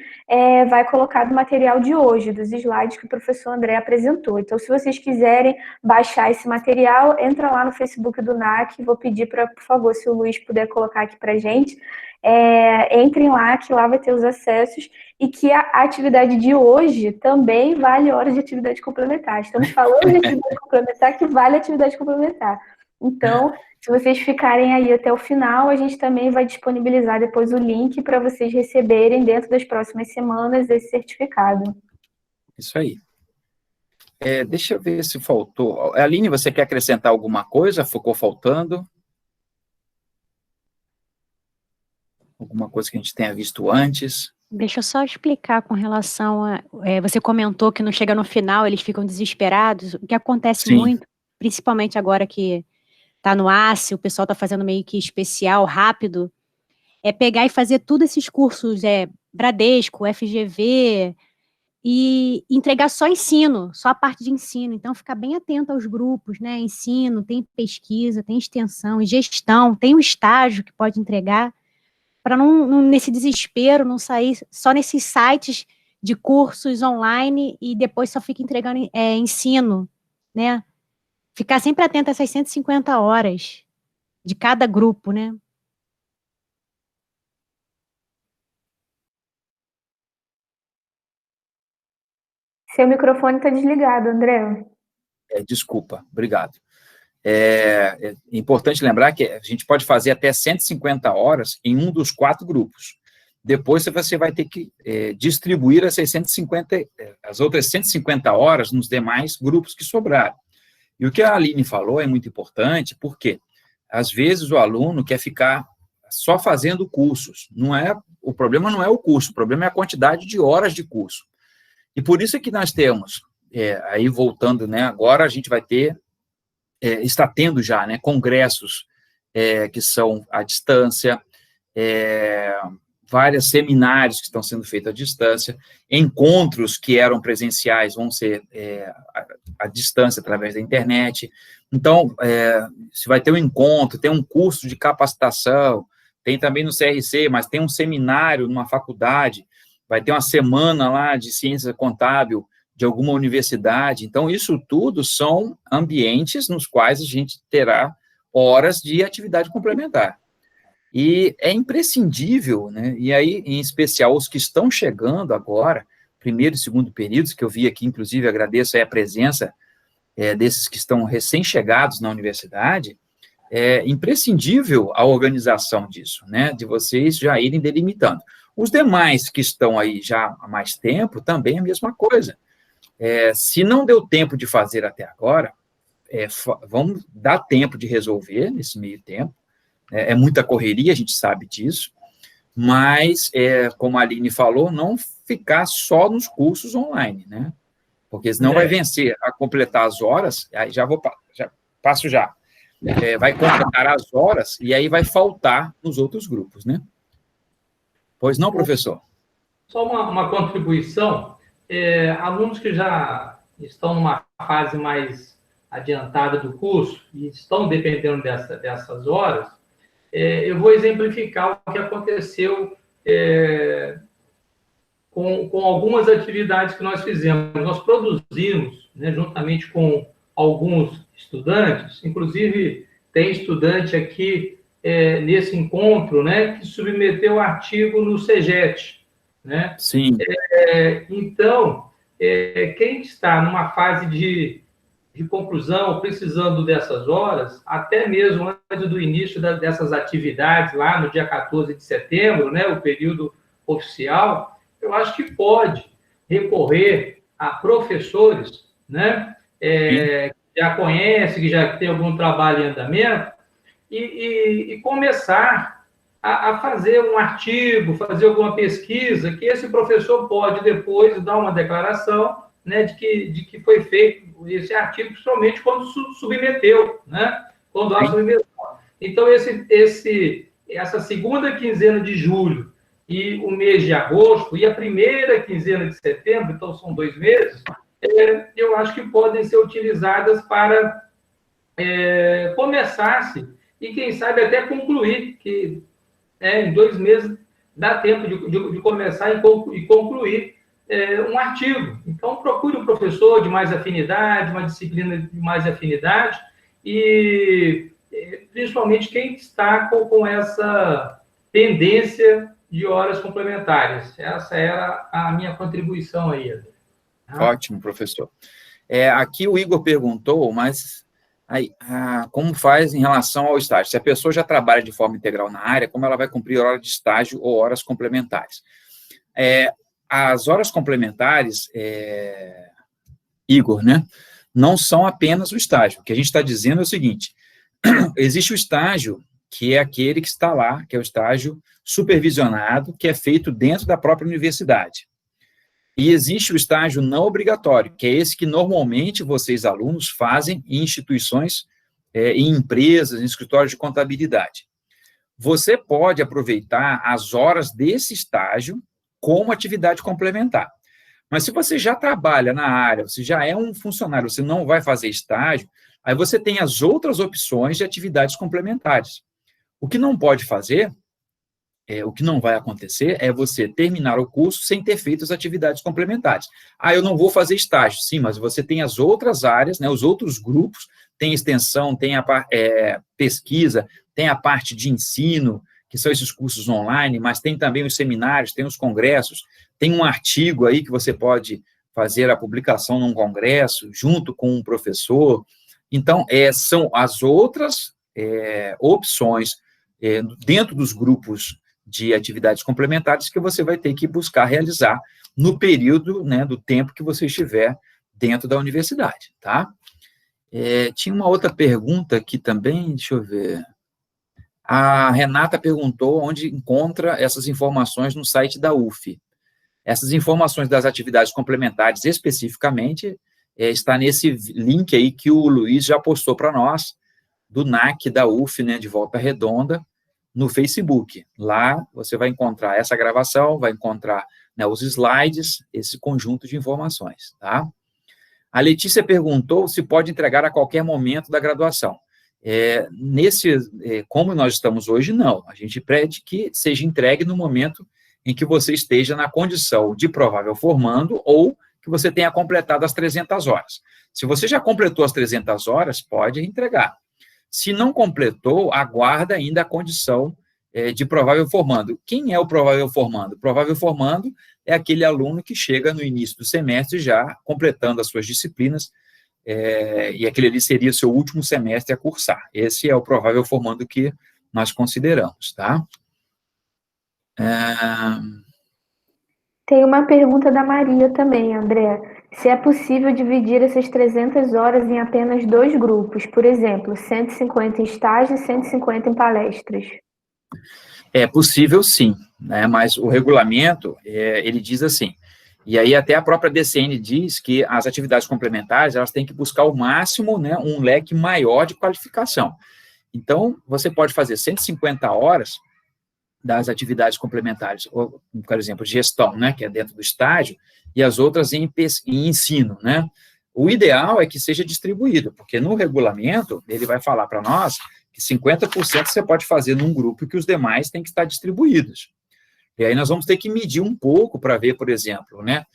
vai colocar do material de hoje, dos slides que o professor André apresentou. Então, se vocês quiserem baixar esse material, entra lá no Facebook do NAC, vou pedir para, por favor, se o Luiz puder colocar aqui para a gente, entrem lá, que lá vai ter os acessos, e que a atividade de hoje também vale horas de atividade complementar. Estamos falando de atividade complementar que vale atividade complementar. Então, se vocês ficarem aí até o final, a gente também vai disponibilizar depois o link para vocês receberem dentro das próximas semanas esse certificado. Isso aí. Deixa eu ver se faltou. Aline, você quer acrescentar alguma coisa? Ficou faltando? Alguma coisa que a gente tenha visto antes? Deixa eu só explicar com relação a... você comentou que não chega no final, eles ficam desesperados. O que acontece muito, principalmente agora que está no ACE, o pessoal está fazendo meio que especial, rápido, é pegar e fazer todos esses cursos, Bradesco, FGV, e entregar só ensino, só a parte de ensino. Então, ficar bem atento aos grupos, né? Ensino, tem pesquisa, tem extensão e gestão, tem o estágio que pode entregar, para não, nesse desespero, não sair só nesses sites de cursos online e depois só fica entregando ensino, né? Ficar sempre atento a essas 150 horas de cada grupo, né? Seu microfone está desligado, André. Desculpa, obrigado. É importante lembrar que a gente pode fazer até 150 horas em um dos 4 grupos. Depois você vai ter que distribuir as outras 150 horas nos demais grupos que sobraram. E o que a Aline falou é muito importante, porque às vezes o aluno quer ficar só fazendo cursos. O problema não é o curso, o problema é a quantidade de horas de curso. E por isso é que nós temos, aí voltando, né, agora a gente vai ter, está tendo já, né, congressos que são à distância, vários seminários que estão sendo feitos à distância, encontros que eram presenciais vão ser à distância através da internet. Então, se vai ter um encontro, tem um curso de capacitação, tem também no CRC, mas tem um seminário numa faculdade, vai ter uma semana lá de ciência contábil de alguma universidade. Então, isso tudo são ambientes nos quais a gente terá horas de atividade complementar. E é imprescindível, né? E aí, em especial, os que estão chegando agora, primeiro e segundo períodos, que eu vi aqui, inclusive, agradeço aí a presença desses que estão recém-chegados na universidade, é imprescindível a organização disso, né? De vocês já irem delimitando. Os demais que estão aí já há mais tempo, também é a mesma coisa. Se não deu tempo de fazer até agora, vamos dar tempo de resolver nesse meio tempo. É muita correria, a gente sabe disso, mas, como a Aline falou, não ficar só nos cursos online, né? Porque senão vai vencer a completar as horas, aí já passo já. Vai completar as horas e aí vai faltar nos outros grupos, né? Pois não, professor? Só uma contribuição. Alunos que já estão numa fase mais adiantada do curso e estão dependendo dessas horas, eu vou exemplificar o que aconteceu com algumas atividades que nós fizemos. Nós produzimos, né, juntamente com alguns estudantes, inclusive tem estudante aqui nesse encontro, né, que submeteu o artigo no CEGET, né? Sim. Então, quem está numa fase de conclusão, precisando dessas horas, até mesmo antes do início dessas atividades, lá no dia 14 de setembro, né, o período oficial, eu acho que pode recorrer a professores, né, que já conhecem, que já tem algum trabalho em andamento, e começar a fazer um artigo, fazer alguma pesquisa, que esse professor pode depois dar uma declaração, né, de que foi feito esse artigo, principalmente quando submeteu, né, quando há submissão. Então, essa segunda quinzena de julho e o mês de agosto e a primeira quinzena de setembro, então são 2 meses, eu acho que podem ser utilizadas para começar-se e, quem sabe, até concluir, que em 2 meses dá tempo de começar e concluir um artigo. Então, procure um professor de mais afinidade, uma disciplina de mais afinidade, e principalmente quem está com essa tendência de horas complementares. Essa era a minha contribuição aí. Ótimo, professor. Aqui o Igor perguntou, mas como faz em relação ao estágio? Se a pessoa já trabalha de forma integral na área, como ela vai cumprir hora de estágio ou horas complementares? As horas complementares, Igor, né, não são apenas o estágio. O que a gente está dizendo é o seguinte: existe o estágio, que é aquele que está lá, que é o estágio supervisionado, que é feito dentro da própria universidade. E existe o estágio não obrigatório, que é esse que normalmente vocês, alunos, fazem em instituições, em empresas, em escritórios de contabilidade. Você pode aproveitar as horas desse estágio como atividade complementar. Mas se você já trabalha na área, você já é um funcionário, você não vai fazer estágio, aí você tem as outras opções de atividades complementares. O que não pode fazer, o que não vai acontecer, é você terminar o curso sem ter feito as atividades complementares. Eu não vou fazer estágio. Sim, mas você tem as outras áreas, né, os outros grupos, tem extensão, tem a pesquisa, tem a parte de ensino, que são esses cursos online, mas tem também os seminários, tem os congressos, tem um artigo aí que você pode fazer a publicação num congresso, junto com um professor. Então, são as outras opções dentro dos grupos de atividades complementares que você vai ter que buscar realizar no período, né, do tempo que você estiver dentro da universidade, tá? Tinha uma outra pergunta aqui também, deixa eu ver. A Renata perguntou onde encontra essas informações no site da UF. Essas informações das atividades complementares, especificamente, está nesse link aí que o Luiz já postou para nós, do NAC da UF, né, de Volta Redonda, no Facebook. Lá você vai encontrar essa gravação, vai encontrar, né, os slides, esse conjunto de informações, tá? A Letícia perguntou se pode entregar a qualquer momento da graduação. Como nós estamos hoje, não. A gente pede que seja entregue no momento em que você esteja na condição de provável formando ou que você tenha completado as 300 horas. Se você já completou as 300 horas, pode entregar. Se não completou, aguarda ainda a condição de provável formando. Quem é o provável formando? O provável formando é aquele aluno que chega no início do semestre já completando as suas disciplinas, e aquele ali seria o seu último semestre a cursar. Esse é o provável formando que nós consideramos, tá? Tem uma pergunta da Maria também, André. Se é possível dividir essas 300 horas em apenas 2 grupos, por exemplo, 150 em estágio e 150 em palestras. É possível, sim, né? Mas o regulamento, ele diz assim, e aí até a própria DCN diz que as atividades complementares, elas têm que buscar o máximo, né, um leque maior de qualificação. Então, você pode fazer 150 horas das atividades complementares, ou, por exemplo, gestão, né, que é dentro do estágio, e as outras em ensino, né? O ideal é que seja distribuído, porque no regulamento, ele vai falar para nós que 50% você pode fazer num grupo e que os demais têm que estar distribuídos. E aí nós vamos ter que medir um pouco para ver, por exemplo, né,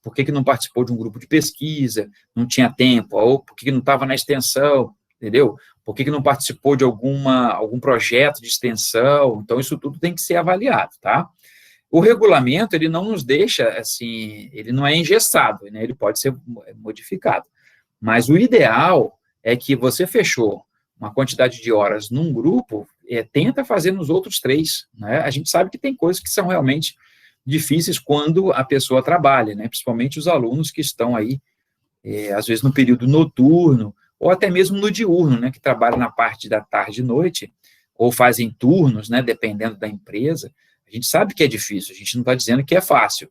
por que não participou de um grupo de pesquisa, não tinha tempo, ou por que não estava na extensão, entendeu? Por que não participou de algum projeto de extensão? Então, isso tudo tem que ser avaliado, tá? O regulamento, ele não nos deixa, assim, ele não é engessado, né? Ele pode ser modificado. Mas o ideal é que você fechou uma quantidade de horas num grupo, tenta fazer nos outros 3, né? A gente sabe que tem coisas que são realmente difíceis quando a pessoa trabalha, né? Principalmente os alunos que estão aí, às vezes no período noturno, ou até mesmo no diurno, né, que trabalham na parte da tarde e noite, ou fazem turnos, né, dependendo da empresa. A gente sabe que é difícil, a gente não está dizendo que é fácil,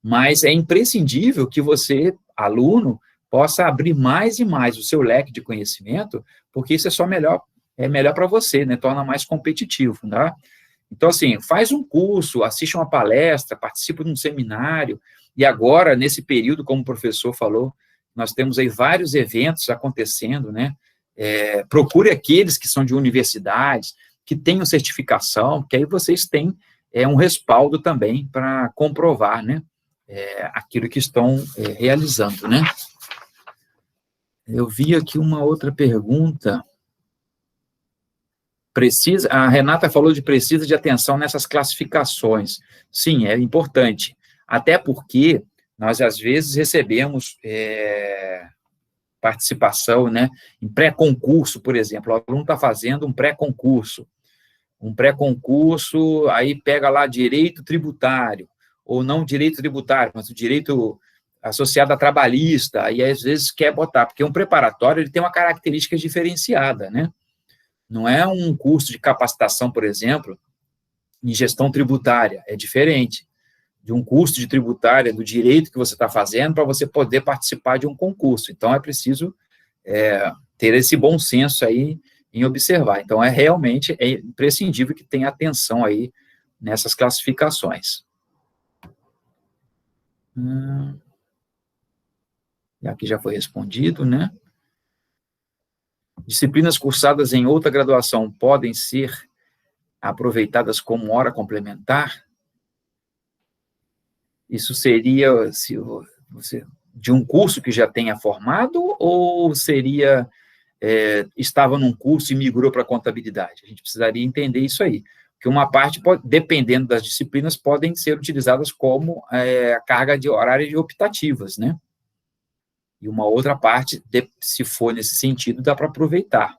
mas é imprescindível que você, aluno, possa abrir mais e mais o seu leque de conhecimento, porque isso é melhor para você, né, torna mais competitivo, tá? Então, assim, faz um curso, assiste uma palestra, participa de um seminário, e agora, nesse período, como o professor falou, nós temos aí vários eventos acontecendo, né? Procure aqueles que são de universidades, que tenham certificação, que aí vocês têm um respaldo também para comprovar, né? Aquilo que estão realizando, né? Eu vi aqui uma outra pergunta. A Renata falou precisa de atenção nessas classificações. Sim, é importante. Até porque nós, às vezes, recebemos participação, né, em pré-concurso, por exemplo. O aluno está fazendo um pré-concurso, aí pega lá direito tributário, ou não direito tributário, mas o direito associado a trabalhista, e às vezes quer botar, porque um preparatório ele tem uma característica diferenciada, né? Não é um curso de capacitação, por exemplo, em gestão tributária, é diferente de um curso de tributária, do direito que você está fazendo, para você poder participar de um concurso. Então, é preciso ter esse bom senso aí em observar. Então, realmente imprescindível que tenha atenção aí nessas classificações. Aqui já foi respondido, né? Disciplinas cursadas em outra graduação podem ser aproveitadas como hora complementar? Isso seria de um curso que já tenha formado, ou seria, estava num curso e migrou para a contabilidade? A gente precisaria entender isso aí, porque uma parte, dependendo das disciplinas, podem ser utilizadas como carga de horário de optativas, né? E uma outra parte, se for nesse sentido, dá para aproveitar.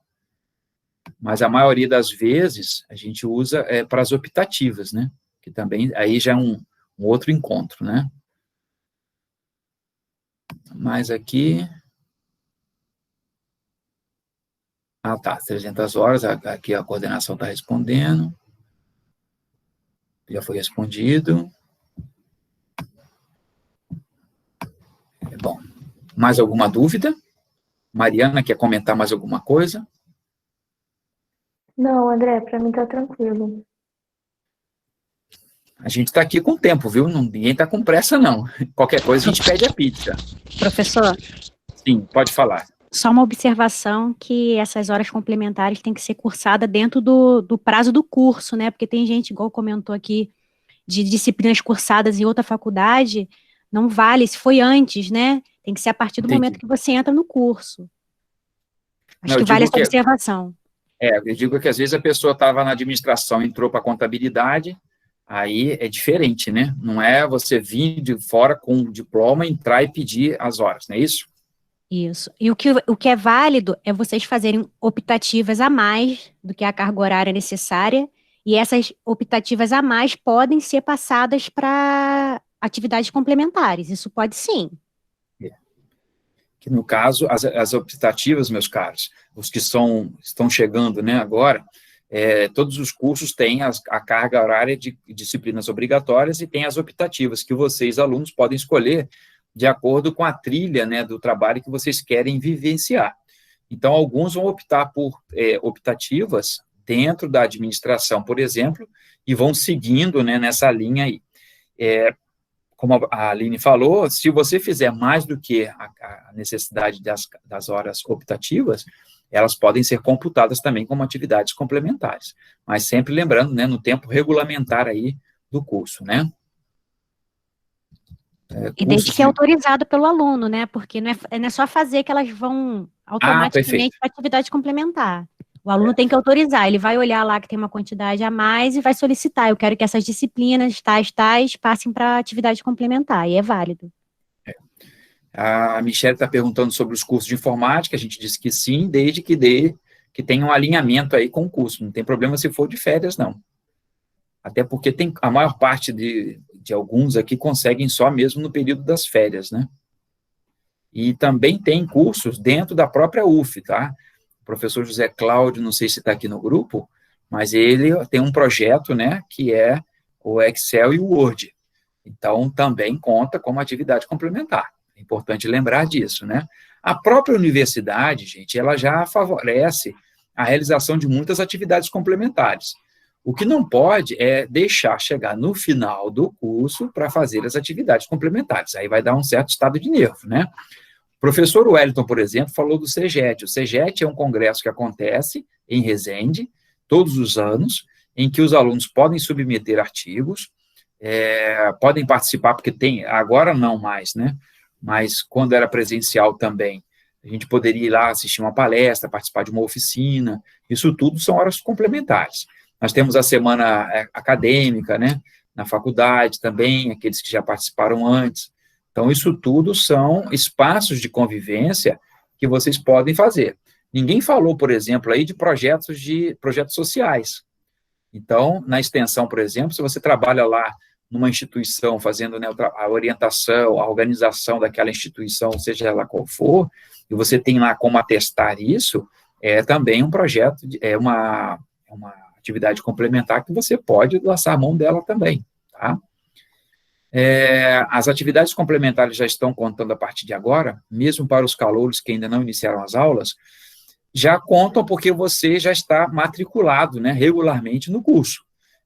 Mas a maioria das vezes, a gente usa para as optativas, né? Que também, aí já é um outro encontro, né? Mas aqui... tá, 300 horas, aqui a coordenação está respondendo. Já foi respondido. Bom, mais alguma dúvida? Mariana, quer comentar mais alguma coisa? Não, André, para mim está tranquilo. A gente está aqui com tempo, viu? Ninguém está com pressa, não. Qualquer coisa, a gente pede a pizza. Professor? Sim, pode falar. Só uma observação que essas horas complementares têm que ser cursadas dentro do prazo do curso, né? Porque tem gente, igual comentou aqui, de disciplinas cursadas em outra faculdade, não vale, se foi antes, né? Tem que ser a partir do momento que você entra no curso. Acho que vale essa observação. Eu digo que às vezes a pessoa estava na administração, entrou para contabilidade, aí é diferente, né? Não é você vir de fora com um diploma, entrar e pedir as horas, não é isso? Isso. E o que é válido é vocês fazerem optativas a mais do que a carga horária necessária, e essas optativas a mais podem ser passadas para atividades complementares. Isso pode sim. Que no caso, as optativas, meus caros, os que estão chegando, né, agora, todos os cursos têm a carga horária de disciplinas obrigatórias e tem as optativas, que vocês, alunos, podem escolher de acordo com a trilha, né, do trabalho que vocês querem vivenciar. Então, alguns vão optar por optativas dentro da administração, por exemplo, e vão seguindo, né, nessa linha aí. Como a Aline falou, se você fizer mais do que a necessidade das horas optativas, elas podem ser computadas também como atividades complementares, mas sempre lembrando, né, no tempo regulamentar aí do curso, né? E desde que é autorizado pelo aluno, né? Porque não é só fazer que elas vão automaticamente para atividade complementar. O aluno tem que autorizar, ele vai olhar lá que tem uma quantidade a mais e vai solicitar, eu quero que essas disciplinas, tais, passem para atividade complementar, e é válido. A Michelle está perguntando sobre os cursos de informática, a gente disse que sim, desde que tenha um alinhamento aí com o curso, não tem problema se for de férias, não. Até porque tem a maior parte de alguns aqui conseguem só mesmo no período das férias, né? E também tem cursos dentro da própria UF, tá? O professor José Cláudio, não sei se está aqui no grupo, mas ele tem um projeto, né, que é o Excel e o Word. Então, também conta como atividade complementar. É importante lembrar disso, né? A própria universidade, gente, ela já favorece a realização de muitas atividades complementares. O que não pode é deixar chegar no final do curso para fazer as atividades complementares. Aí vai dar um certo estado de nervo, né? O professor Wellington, por exemplo, falou do CEGET. O CEGET é um congresso que acontece em Resende, todos os anos, em que os alunos podem submeter artigos, podem participar, porque tem, agora não mais, né? Mas quando era presencial também, a gente poderia ir lá assistir uma palestra, participar de uma oficina, isso tudo são horas complementares. Nós temos a semana acadêmica, né, na faculdade também, aqueles que já participaram antes. Então, isso tudo são espaços de convivência que vocês podem fazer. Ninguém falou, por exemplo, aí de projetos sociais. Então, na extensão, por exemplo, se você trabalha lá numa instituição, fazendo, né, a orientação, a organização daquela instituição, seja ela qual for, e você tem lá como atestar isso, é também um projeto, uma atividade complementar que você pode lançar a mão dela também, tá? As atividades complementares já estão contando a partir de agora, mesmo para os calouros que ainda não iniciaram as aulas, já contam porque você já está matriculado, né, regularmente no curso.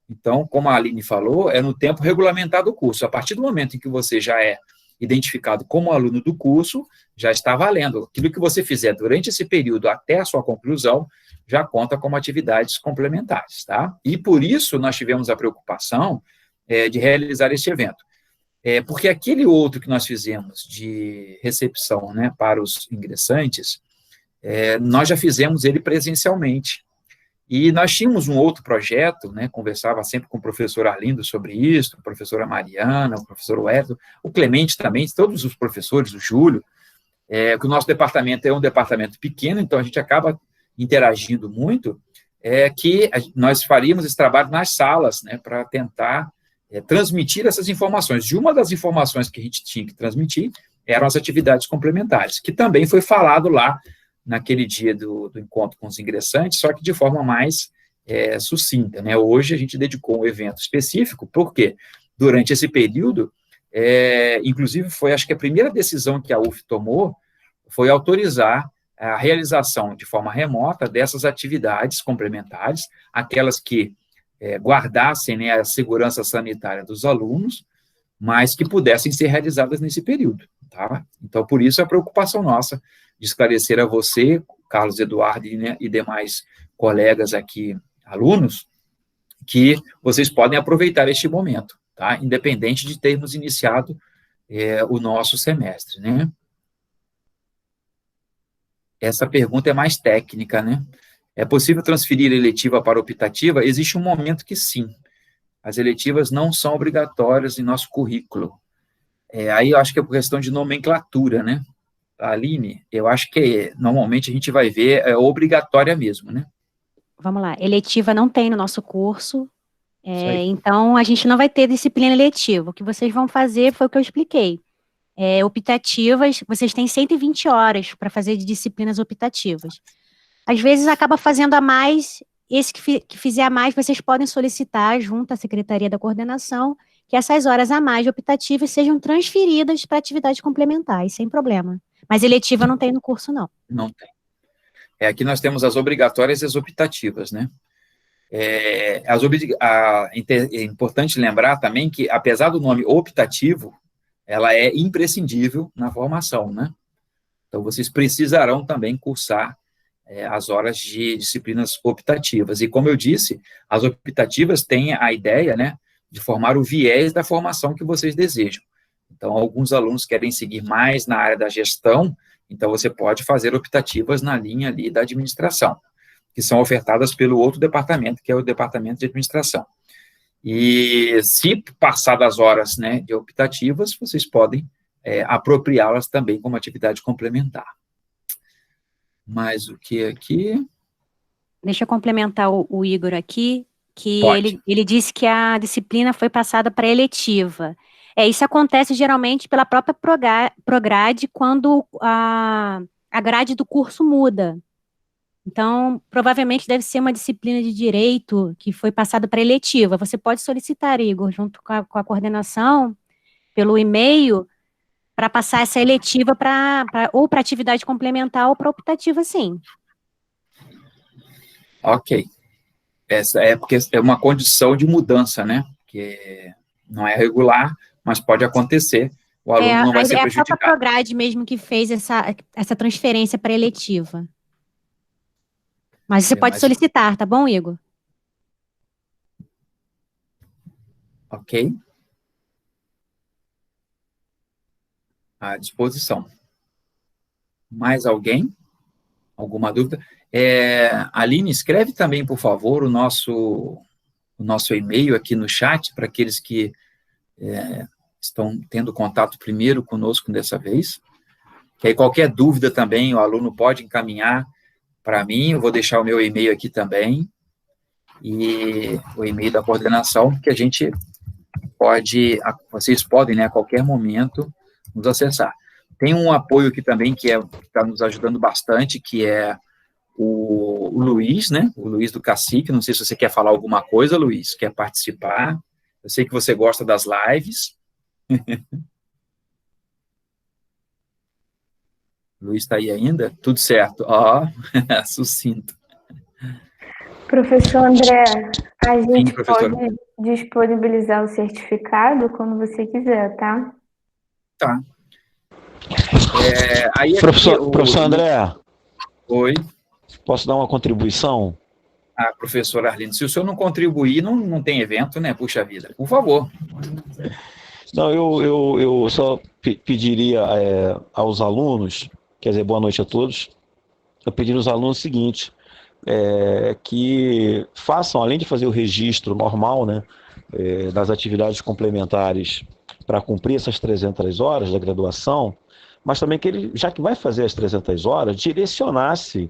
Então, como a Aline falou, é no tempo regulamentado do curso. A partir do momento em que você já é identificado como aluno do curso, já está valendo. Aquilo que você fizer durante esse período até a sua conclusão, já conta como atividades complementares, tá? E por isso nós tivemos a preocupação de realizar este evento. Porque aquele outro que nós fizemos de recepção, né, para os ingressantes, nós já fizemos ele presencialmente. E nós tínhamos um outro projeto, né, conversava sempre com o professor Arlindo sobre isso, a professora Mariana, o professor Wellington, o Clemente também, todos os professores, o Júlio, que o nosso departamento é um departamento pequeno, então a gente acaba interagindo muito, que nós faríamos esse trabalho nas salas, né, para tentar transmitir essas informações. E uma das informações que a gente tinha que transmitir eram as atividades complementares, que também foi falado lá naquele dia do encontro com os ingressantes, só que de forma mais sucinta, né? Hoje a gente dedicou um evento específico, porque durante esse período, inclusive foi, acho que a primeira decisão que a UF tomou foi autorizar a realização de forma remota dessas atividades complementares, aquelas que guardassem, né, a segurança sanitária dos alunos, mas que pudessem ser realizadas nesse período, tá? Então, por isso a preocupação nossa de esclarecer a você, Carlos Eduardo e demais colegas aqui, alunos, que vocês podem aproveitar este momento, tá? Independente de termos iniciado o nosso semestre, né? Essa pergunta é mais técnica, né? É possível transferir eletiva para optativa? Existe um momento que sim. As eletivas não são obrigatórias em nosso currículo. Aí eu acho que é por questão de nomenclatura, né? Aline, eu acho que normalmente a gente vai ver obrigatória mesmo, né? Vamos lá, eletiva não tem no nosso curso, então a gente não vai ter disciplina eletiva. O que vocês vão fazer foi o que eu expliquei. Optativas, vocês têm 120 horas para fazer de disciplinas optativas. Às vezes acaba fazendo a mais, esse que fizer a mais, vocês podem solicitar junto à Secretaria da Coordenação que essas horas a mais de optativas sejam transferidas para atividades complementares, sem problema. Mas eletiva não tem no curso, não. Não tem. Aqui nós temos as obrigatórias e as optativas, né? É importante lembrar também que, apesar do nome optativo, ela é imprescindível na formação, né? Então, vocês precisarão também cursar as horas de disciplinas optativas. E, como eu disse, as optativas têm a ideia, né, de formar o viés da formação que vocês desejam. Então, alguns alunos querem seguir mais na área da gestão, então você pode fazer optativas na linha ali da administração, que são ofertadas pelo outro departamento, que é o departamento de administração. E se passar das horas, né, de optativas, vocês podem apropriá-las também como atividade complementar. Mais o que aqui? Deixa eu complementar o Igor aqui, que ele disse que a disciplina foi passada para eletiva. Isso acontece geralmente pela própria Prograde, quando a grade do curso muda. Então, provavelmente deve ser uma disciplina de direito que foi passada para eletiva. Você pode solicitar, Igor, junto com a coordenação, pelo e-mail, para passar essa eletiva ou para atividade complementar ou para optativa, sim. Ok. Essa porque é uma condição de mudança, né? Que não é regular, mas pode acontecer. O aluno não vai ser prejudicado. É a própria Prograde mesmo que fez essa transferência para eletiva. Mas você pode solicitar, tá bom, Igor? Ok. À disposição. Mais alguém? Alguma dúvida? Aline, escreve também, por favor, o nosso e-mail aqui no chat, para aqueles que estão tendo contato primeiro conosco dessa vez. Que aí qualquer dúvida também, o aluno pode encaminhar para mim, eu vou deixar o meu e-mail aqui também, e o e-mail da coordenação, que a gente vocês podem, né, a qualquer momento, nos acessar. Tem um apoio aqui também, que está nos ajudando bastante, que é o Luiz, né, o Luiz do Cacique, não sei se você quer falar alguma coisa, Luiz, quer participar, eu sei que você gosta das lives. Luiz está aí ainda? Tudo certo. Sucinto. Professor André, a gente pode disponibilizar o certificado quando você quiser, tá? Tá. Professor André. Oi. Posso dar uma contribuição? Professor Arlindo, se o senhor não contribuir, não tem evento, né? Puxa vida, por favor. Não, eu só pediria aos alunos, quer dizer, boa noite a todos, eu pediria aos alunos o seguinte, que façam, além de fazer o registro normal, né, das atividades complementares para cumprir essas 300 horas da graduação, mas também que ele, já que vai fazer as 300 horas, direcionasse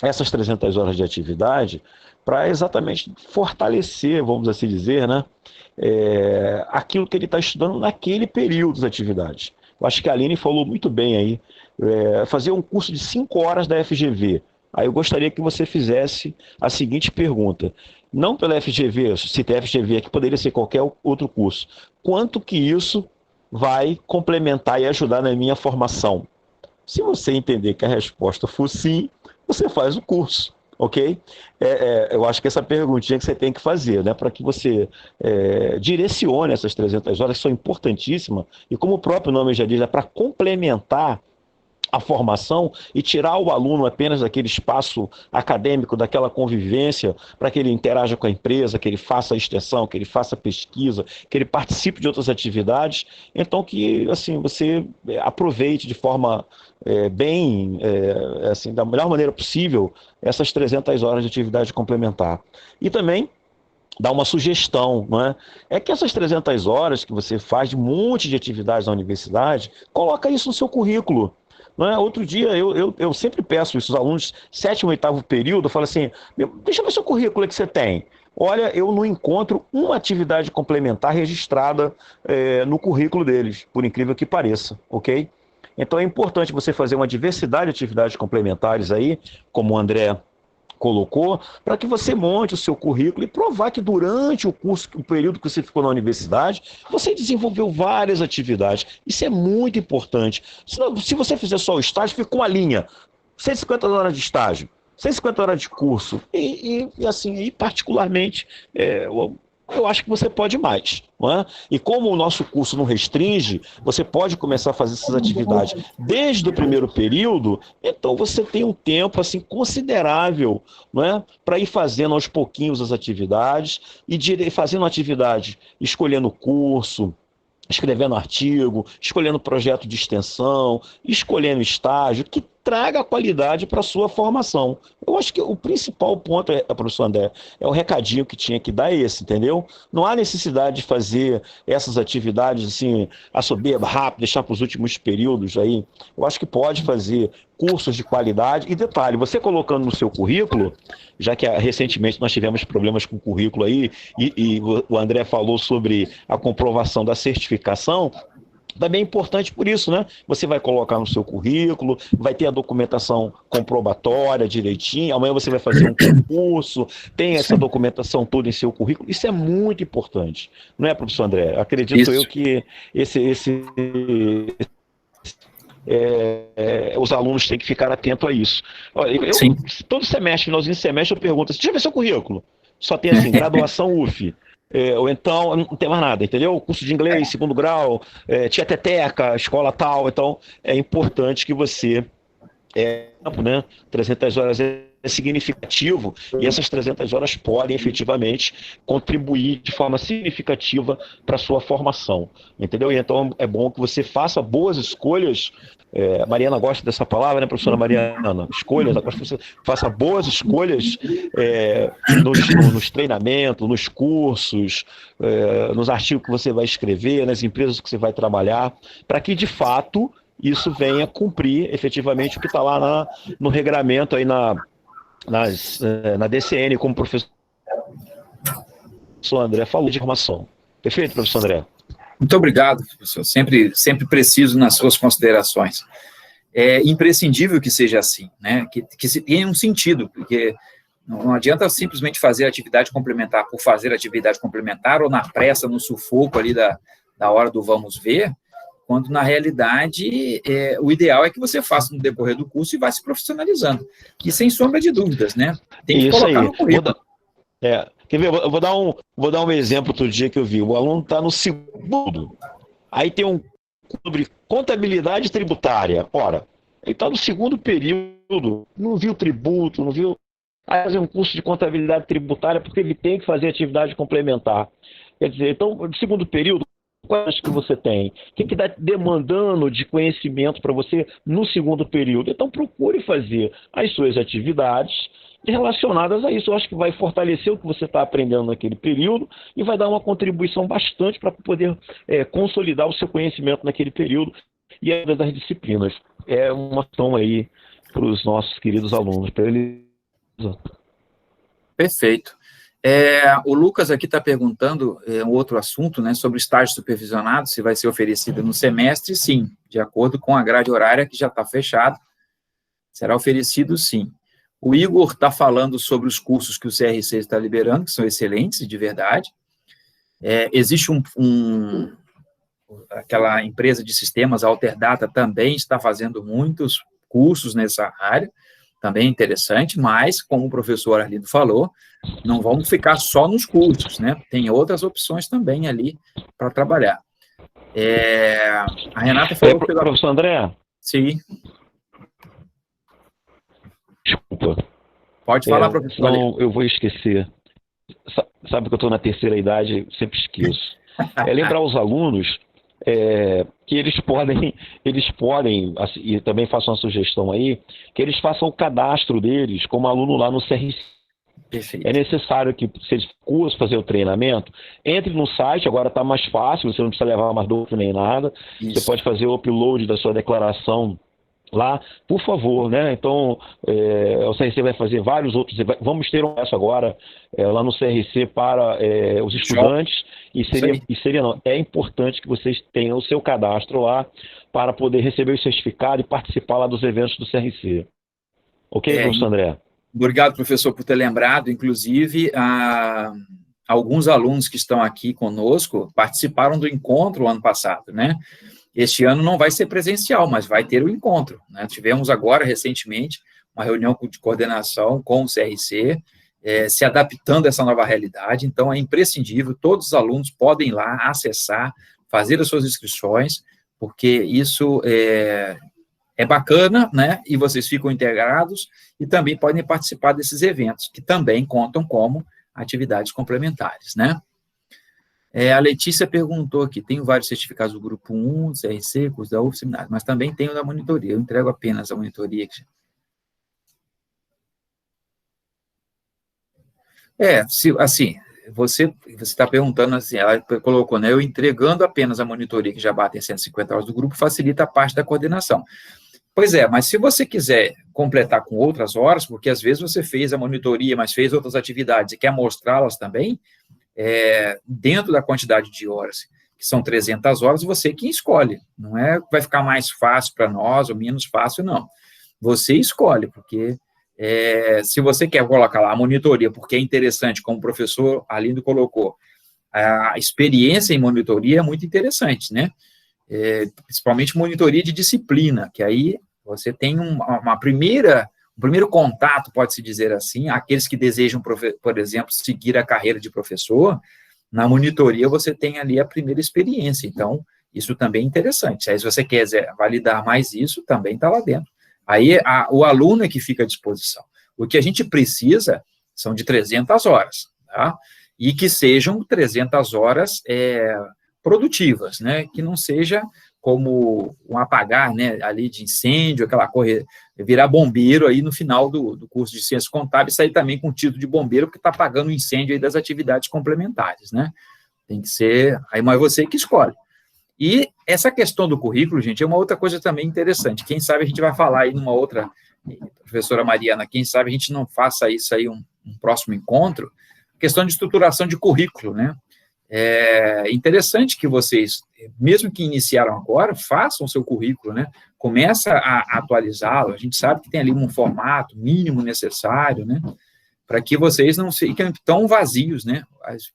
essas 300 horas de atividade para exatamente fortalecer, vamos assim dizer, né, aquilo que ele está estudando naquele período das atividades. Eu acho que a Aline falou muito bem aí, fazer um curso de 5 horas da FGV. Aí eu gostaria que você fizesse a seguinte pergunta, não pela FGV, se tem FGV aqui, poderia ser qualquer outro curso, quanto que isso vai complementar e ajudar na minha formação? Se você entender que a resposta for sim, você faz o curso, ok? Eu acho que essa perguntinha que você tem que fazer, né, para que você direcione essas 300 horas, que são importantíssimas, e como o próprio nome já diz, é para complementar a formação e tirar o aluno apenas daquele espaço acadêmico, daquela convivência, para que ele interaja com a empresa, que ele faça a extensão, que ele faça pesquisa, que ele participe de outras atividades. Então, que assim, você aproveite de forma assim, da melhor maneira possível, essas 300 horas de atividade complementar. E também dar uma sugestão, não é? É que essas 300 horas que você faz de um monte de atividades na universidade, coloca isso no seu currículo. Não é? Outro dia, eu sempre peço isso, os alunos, 7º e 8º período, eu falo assim, deixa eu ver seu currículo que você tem. Olha, eu não encontro uma atividade complementar registrada no currículo deles, por incrível que pareça, ok? Então é importante você fazer uma diversidade de atividades complementares aí, como o André colocou, para que você monte o seu currículo e provar que durante o curso, o período que você ficou na universidade, você desenvolveu várias atividades. Isso é muito importante. Se você fizer só o estágio, fica uma linha. 150 horas de estágio, 150 horas de curso. E assim, aí particularmente, eu acho que você pode mais, não é? E como o nosso curso não restringe, você pode começar a fazer essas atividades desde o primeiro período, então você tem um tempo assim considerável, não é? Para ir fazendo aos pouquinhos as atividades e fazendo atividade, escolhendo o curso, escrevendo artigo, escolhendo projeto de extensão, escolhendo estágio, que traga qualidade para a sua formação. Eu acho que o principal ponto, professor André, é o recadinho que tinha que dar esse, entendeu? Não há necessidade de fazer essas atividades assim, a soberba, rápido, deixar para os últimos períodos aí. Eu acho que pode fazer cursos de qualidade. E detalhe, você colocando no seu currículo, já que recentemente nós tivemos problemas com o currículo aí, e o André falou sobre a comprovação da certificação, também é importante por isso, né? Você vai colocar no seu currículo, vai ter a documentação comprobatória direitinho, amanhã você vai fazer um concurso, tem essa documentação toda em seu currículo, isso é muito importante, não é, professor André? Acredito eu que os alunos têm que ficar atentos a isso. Olha, todo semestre, finalzinho de semestre, eu pergunto assim, deixa eu ver seu currículo. Só tem assim, graduação UF. Ou então, não tem mais nada, entendeu? Curso de inglês, 2º grau, tieteteca, escola tal. Então, é importante que você... né? 300 horas é significativo e essas 300 horas podem efetivamente contribuir de forma significativa para a sua formação, entendeu? E então é bom que você faça boas escolhas. A Mariana gosta dessa palavra, né, professora Mariana? Escolhas, eu gosto que você faça boas escolhas nos treinamentos, nos cursos, nos artigos que você vai escrever, nas empresas que você vai trabalhar, para que de fato isso venha cumprir efetivamente o que está lá no regramento aí na DCN, como o professor André falou, de formação. Perfeito, professor André? Muito obrigado, professor. Sempre preciso nas suas considerações. É imprescindível que seja assim, né? Que tenha um sentido, porque não adianta simplesmente fazer atividade complementar por fazer atividade complementar ou na pressa, no sufoco ali da hora do vamos ver, quando, na realidade, o ideal é que você faça no decorrer do curso e vá se profissionalizando. E, sem sombra de dúvidas, né? Tem que colocar no currículo. Quer ver? Eu vou dar um exemplo outro dia que eu vi. O aluno está no 2º. Aí tem um sobre contabilidade tributária. Ora, ele está no 2º período, não viu tributo, não viu... Aí fazer um curso de contabilidade tributária porque ele tem que fazer atividade complementar. Quer dizer, então, no 2º período, quais que você tem? O que está demandando de conhecimento para você no 2º período? Então, procure fazer as suas atividades relacionadas a isso. Eu acho que vai fortalecer o que você está aprendendo naquele período e vai dar uma contribuição bastante para poder consolidar o seu conhecimento naquele período e as das disciplinas. É uma ação aí para os nossos queridos alunos, para eles. Perfeito. O Lucas aqui está perguntando um outro assunto, né, sobre estágio supervisionado, se vai ser oferecido no semestre. Sim, de acordo com a grade horária que já está fechada, será oferecido sim. O Igor está falando sobre os cursos que o CRC está liberando, que são excelentes, de verdade. Existe aquela empresa de sistemas, a Alterdata, também está fazendo muitos cursos nessa área, também interessante, mas, como o professor Arlindo falou, não vamos ficar só nos cursos, né? Tem outras opções também ali para trabalhar. A Renata falou... Professor André? Sim. desculpa. Pode falar, professor. Senão eu vou esquecer. Sabe que eu estou na terceira idade, sempre esqueço. Lembrar os alunos que eles podem, assim, e também faço uma sugestão aí, que eles façam o cadastro deles como aluno lá no CRC. Perfeito. É necessário que, se eles curso fazer o treinamento, entre no site, agora está mais fácil, você não precisa levar mais documento nem nada. Isso. Você pode fazer o upload da sua declaração lá, por favor, né? Então, o CRC vai fazer vários outros, vamos ter um acesso agora lá no CRC para os estudantes, é importante que vocês tenham o seu cadastro lá para poder receber o certificado e participar lá dos eventos do CRC. Ok, professor André? Obrigado, professor, por ter lembrado. Inclusive, alguns alunos que estão aqui conosco participaram do encontro ano passado, né? Este ano não vai ser presencial, mas vai ter o encontro, né? Tivemos agora, recentemente, uma reunião de coordenação com o CRC, se adaptando a essa nova realidade. Então, é imprescindível, todos os alunos podem ir lá acessar, fazer as suas inscrições, porque isso é bacana, né? E vocês ficam integrados e também podem participar desses eventos, que também contam como atividades complementares, né? A Letícia perguntou aqui, tenho vários certificados do grupo 1, CRC, curso da UF, seminário, mas também tenho da monitoria, eu entrego apenas a monitoria. Assim, você está perguntando assim, ela colocou, né, eu entregando apenas a monitoria, que já batem 150 horas do grupo, facilita a parte da coordenação. Pois é, mas se você quiser completar com outras horas, porque às vezes você fez a monitoria, mas fez outras atividades e quer mostrá-las também, dentro da quantidade de horas, que são 300 horas, você que escolhe, não é que vai ficar mais fácil para nós ou menos fácil, não. Você escolhe, porque se você quer colocar lá a monitoria, porque é interessante, como o professor Arlindo colocou, a experiência em monitoria é muito interessante, né? Principalmente monitoria de disciplina, que aí você tem um primeiro contato, pode-se dizer assim, aqueles que desejam, por exemplo, seguir a carreira de professor, na monitoria você tem ali a primeira experiência, então, isso também é interessante. Aí, se você quiser validar mais isso, também está lá dentro. Aí, o aluno é que fica à disposição. O que a gente precisa são de 300 horas, tá? E que sejam 300 horas produtivas, né? Que não seja como um apagar, né, ali de incêndio, aquela coisa, virar bombeiro aí no final do curso de Ciências Contábeis, sair também com o título de bombeiro, porque está apagando o incêndio aí das atividades complementares, né? Tem que ser, aí mas você que escolhe. E essa questão do currículo, gente, é uma outra coisa também interessante. Quem sabe a gente vai falar aí numa outra, professora Mariana, quem sabe a gente não faça isso aí um próximo encontro, questão de estruturação de currículo, né? É interessante que vocês, mesmo que iniciaram agora, façam o seu currículo, né? Começa a atualizá-lo, a gente sabe que tem ali um formato mínimo necessário, né? Para que vocês não fiquem tão vazios, né?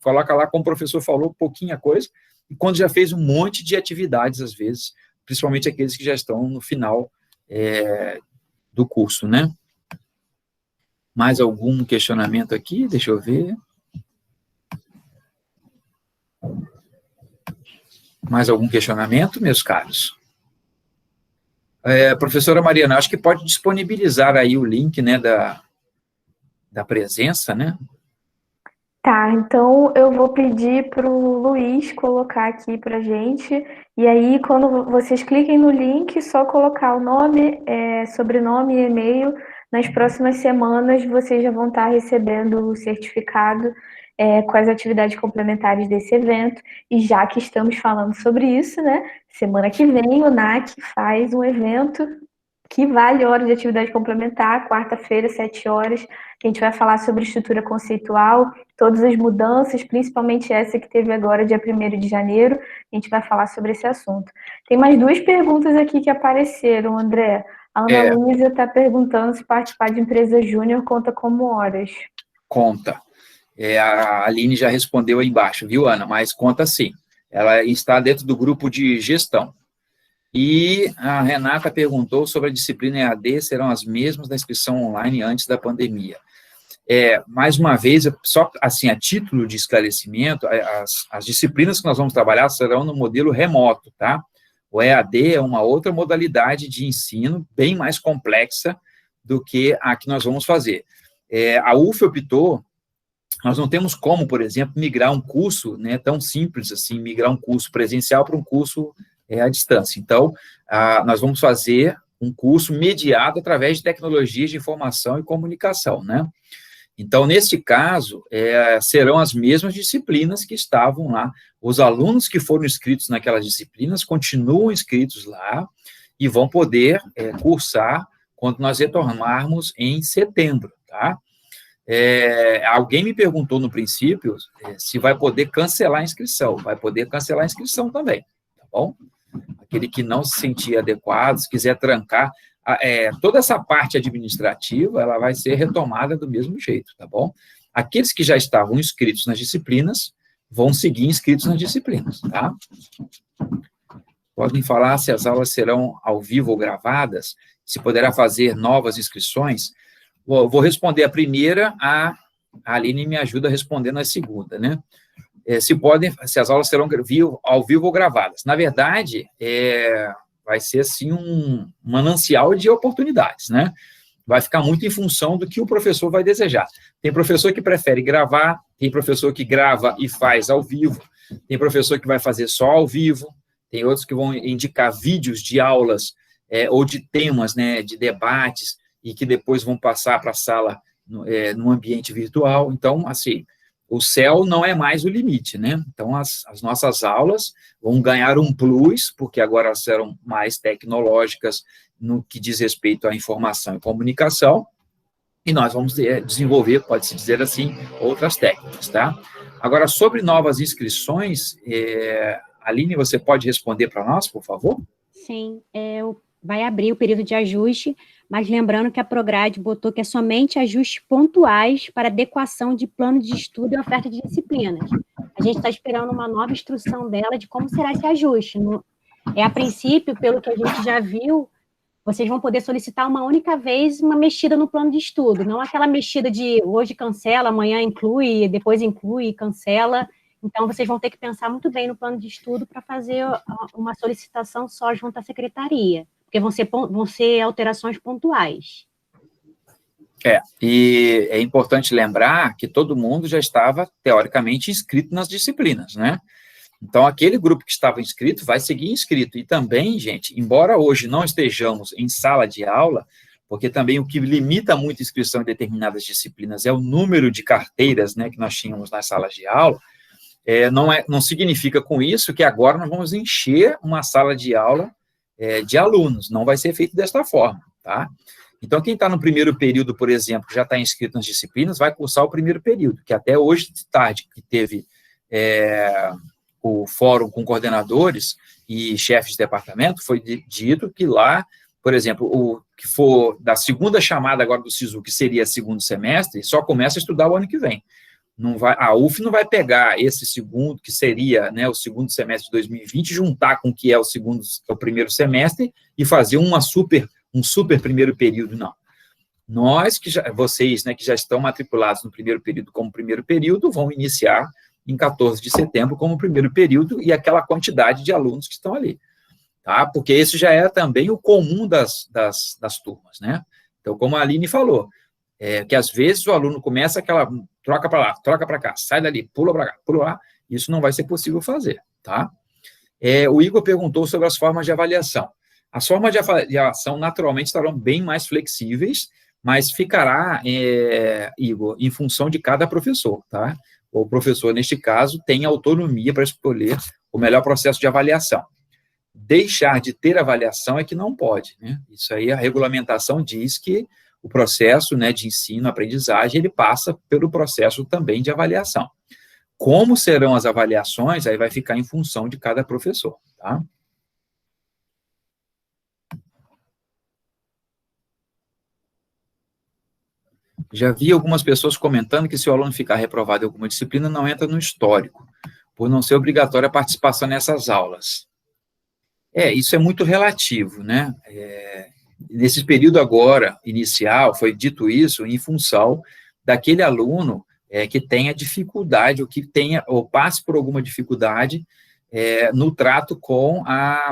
Coloca lá, como o professor falou, pouquinha coisa, e quando já fez um monte de atividades, às vezes, principalmente aqueles que já estão no final do curso, né? Mais algum questionamento aqui? Deixa eu ver. Mais algum questionamento, meus caros? Professora Mariana, acho que pode disponibilizar aí o link, né, da presença, né? Tá, então eu vou pedir para o Luiz colocar aqui para gente, e aí quando vocês cliquem no link, só colocar o nome, sobrenome e e-mail. Nas próximas semanas vocês já vão estar recebendo o certificado com as atividades complementares desse evento, e já que estamos falando sobre isso, né, semana que vem o NAC faz um evento que vale hora de atividade complementar, quarta-feira, 7 horas, a gente vai falar sobre estrutura conceitual, todas as mudanças, principalmente essa que teve agora, dia 1º de janeiro, a gente vai falar sobre esse assunto. Tem mais 2 perguntas aqui que apareceram, André. A Ana Luísa está perguntando se participar de empresa júnior conta como horas. Conta. A Aline já respondeu aí embaixo, viu, Ana? Mas conta sim. Ela está dentro do grupo de gestão. E a Renata perguntou sobre a disciplina EAD, serão as mesmas da inscrição online antes da pandemia. Mais uma vez, só assim, a título de esclarecimento, as disciplinas que nós vamos trabalhar serão no modelo remoto, tá? O EAD é uma outra modalidade de ensino, bem mais complexa do que a que nós vamos fazer. A UF optou, nós não temos como, por exemplo, migrar um curso, né, tão simples assim, migrar um curso presencial para um curso à distância. Então, nós vamos fazer um curso mediado através de tecnologias de informação e comunicação, né? Então, neste caso, serão as mesmas disciplinas que estavam lá. Os alunos que foram inscritos naquelas disciplinas continuam inscritos lá e vão poder cursar quando nós retornarmos em setembro, tá? Alguém me perguntou no princípio se vai poder cancelar a inscrição. Vai poder cancelar a inscrição também, tá bom? Aquele que não se sentir adequado, se quiser trancar, toda essa parte administrativa, ela vai ser retomada do mesmo jeito, tá bom? Aqueles que já estavam inscritos nas disciplinas, vão seguir inscritos nas disciplinas, tá? Podem falar se as aulas serão ao vivo ou gravadas, se poderá fazer novas inscrições. Vou responder a primeira, a Aline me ajuda respondendo a segunda, né? Se as aulas serão ao vivo ou gravadas. Na verdade, vai ser, assim, um manancial de oportunidades, né? Vai ficar muito em função do que o professor vai desejar. Tem professor que prefere gravar, tem professor que grava e faz ao vivo, tem professor que vai fazer só ao vivo, tem outros que vão indicar vídeos de aulas ou de temas, né, de debates, e que depois vão passar para a sala no ambiente virtual. Então, assim, o céu não é mais o limite, né? Então, as nossas aulas vão ganhar um plus, porque agora serão mais tecnológicas no que diz respeito à informação e comunicação, e nós vamos desenvolver, pode-se dizer assim, outras técnicas, tá? Agora, sobre novas inscrições, Aline, você pode responder para nós, por favor? Sim, vai abrir o período de ajuste, mas lembrando que a Prograde botou que é somente ajustes pontuais para adequação de plano de estudo e oferta de disciplinas. A gente está esperando uma nova instrução dela de como será esse ajuste. A princípio, pelo que a gente já viu, vocês vão poder solicitar uma única vez uma mexida no plano de estudo, não aquela mexida de hoje cancela, amanhã inclui, depois inclui, cancela. Então, vocês vão ter que pensar muito bem no plano de estudo para fazer uma solicitação só junto à secretaria, porque vão ser alterações pontuais. E é importante lembrar que todo mundo já estava, teoricamente, inscrito nas disciplinas, né? Então, aquele grupo que estava inscrito vai seguir inscrito. E também, gente, embora hoje não estejamos em sala de aula, porque também o que limita muito a inscrição em determinadas disciplinas é o número de carteiras, né, que nós tínhamos nas salas de aula, não significa com isso que agora nós vamos encher uma sala de aula de alunos, não vai ser feito desta forma, tá? Então, quem está no primeiro período, por exemplo, já está inscrito nas disciplinas, vai cursar o primeiro período, que até hoje de tarde, que teve o fórum com coordenadores e chefes de departamento, foi dito que lá, por exemplo, o que for da segunda chamada agora do SISU, que seria segundo semestre, só começa a estudar o ano que vem. A UF não vai pegar esse segundo, que seria, né, o segundo semestre de 2020, juntar com o que é o primeiro semestre e fazer um super primeiro período, não. Vocês, né, que já estão matriculados no primeiro período como primeiro período, vão iniciar em 14 de setembro como primeiro período e aquela quantidade de alunos que estão ali, tá? Porque esse já é também o comum das turmas, né? Então, como a Aline falou, que às vezes o aluno começa aquela troca para lá, troca para cá, sai dali, pula para cá, pula lá, isso não vai ser possível fazer, tá? O Igor perguntou sobre as formas de avaliação. As formas de avaliação, naturalmente, estarão bem mais flexíveis, mas ficará, Igor, em função de cada professor, tá? O professor, neste caso, tem autonomia para escolher o melhor processo de avaliação. Deixar de ter avaliação é que não pode, né? Isso aí, a regulamentação diz que o processo, né, de ensino, aprendizagem, ele passa pelo processo também de avaliação. Como serão as avaliações, aí vai ficar em função de cada professor, tá? Já vi algumas pessoas comentando que se o aluno ficar reprovado em alguma disciplina, não entra no histórico, por não ser obrigatória a participação nessas aulas. Isso é muito relativo, né? Nesse período agora, inicial, foi dito isso em função daquele aluno que tenha dificuldade, ou passe por alguma dificuldade no trato com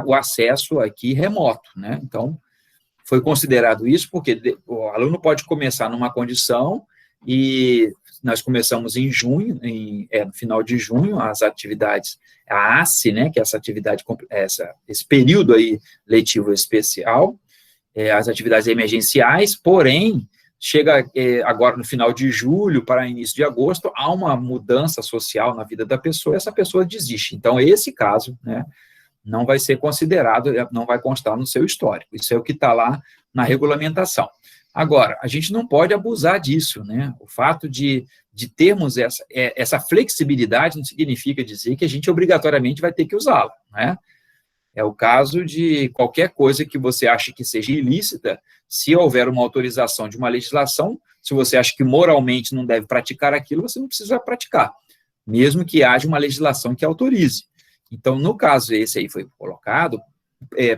o acesso aqui remoto, né? Então, foi considerado isso porque o aluno pode começar numa condição e nós começamos em junho, no final de junho, as atividades, a ACE, né, que é essa atividade, esse período aí letivo especial, as atividades emergenciais, porém, chega agora no final de julho para início de agosto, há uma mudança social na vida da pessoa, e essa pessoa desiste. Então, esse caso, né, não vai ser considerado, não vai constar no seu histórico. Isso é o que está lá na regulamentação. Agora, a gente não pode abusar disso, né? O fato de termos essa flexibilidade não significa dizer que a gente obrigatoriamente vai ter que usá-la, né? É o caso de qualquer coisa que você ache que seja ilícita, se houver uma autorização de uma legislação, se você acha que moralmente não deve praticar aquilo, você não precisa praticar, mesmo que haja uma legislação que autorize. Então, no caso esse aí foi colocado,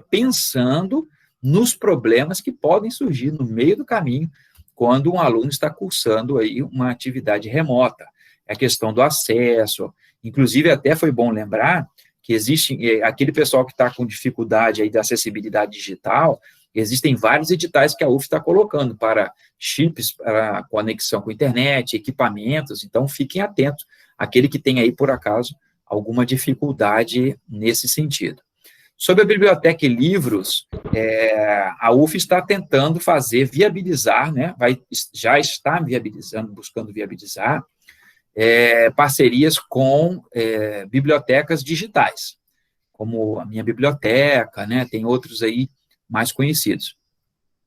pensando nos problemas que podem surgir no meio do caminho, quando um aluno está cursando aí uma atividade remota. É a questão do acesso, inclusive até foi bom lembrar que existe aquele pessoal que está com dificuldade aí da acessibilidade digital, existem vários editais que a UF está colocando para chips, para conexão com internet, equipamentos, então fiquem atentos, aquele que tem aí, por acaso, alguma dificuldade nesse sentido. Sobre a biblioteca e livros, a UF está tentando viabilizar, né, já está viabilizando, buscando viabilizar, parcerias com bibliotecas digitais, como a minha biblioteca, né, tem outros aí mais conhecidos.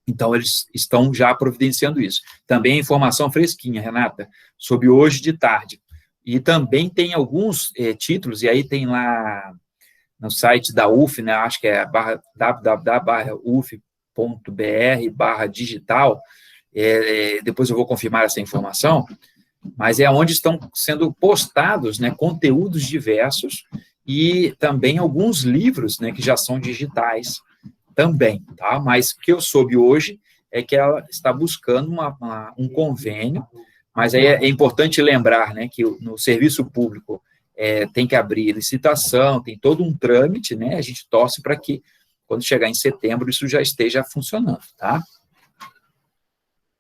Então, eles estão já providenciando isso. Também informação fresquinha, Renata, sobre hoje de tarde. E também tem alguns títulos, e aí tem lá no site da UF, né, acho que é www.uf.br/digital, depois eu vou confirmar essa informação, mas é onde estão sendo postados, né, conteúdos diversos e também alguns livros, né, que já são digitais também, tá? Mas o que eu soube hoje é que ela está buscando um convênio, mas aí é importante lembrar, né, que no serviço público tem que abrir licitação, tem todo um trâmite, né, a gente torce para que, quando chegar em setembro, isso já esteja funcionando, tá?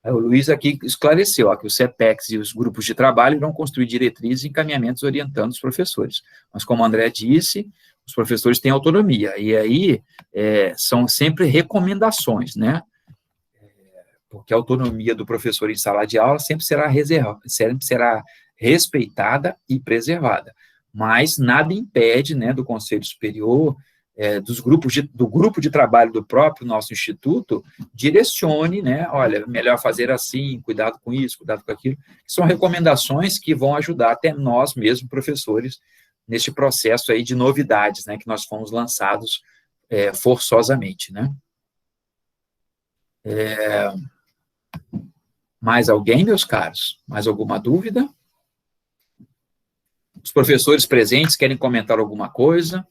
O Luiz aqui esclareceu, ó, que o CEPEX e os grupos de trabalho irão construir diretrizes e encaminhamentos orientando os professores. Mas, como o André disse, os professores têm autonomia, e aí são sempre recomendações, né? Porque a autonomia do professor em sala de aula sempre será respeitada e preservada. Mas nada impede, né, do Conselho Superior, do grupo de trabalho do próprio nosso instituto, direcione, né, olha, melhor fazer assim, cuidado com isso, cuidado com aquilo, são recomendações que vão ajudar até nós mesmos, professores, neste processo aí de novidades, né, que nós fomos lançados forçosamente, né. Mais alguém, meus caros? Mais alguma dúvida? Os professores presentes querem comentar alguma coisa?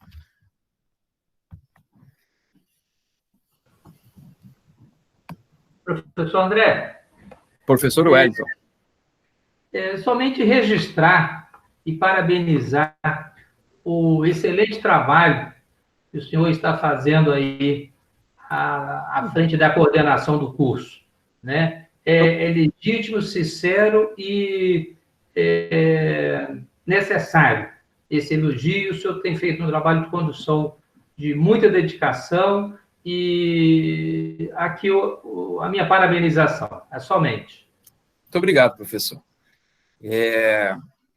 Professor André. Professor Wellington. Somente registrar e parabenizar o excelente trabalho que o senhor está fazendo aí à frente da coordenação do curso, né? É legítimo, sincero e necessário esse elogio. O senhor tem feito um trabalho de condução de muita dedicação e aqui a minha parabenização, somente. Muito obrigado, professor.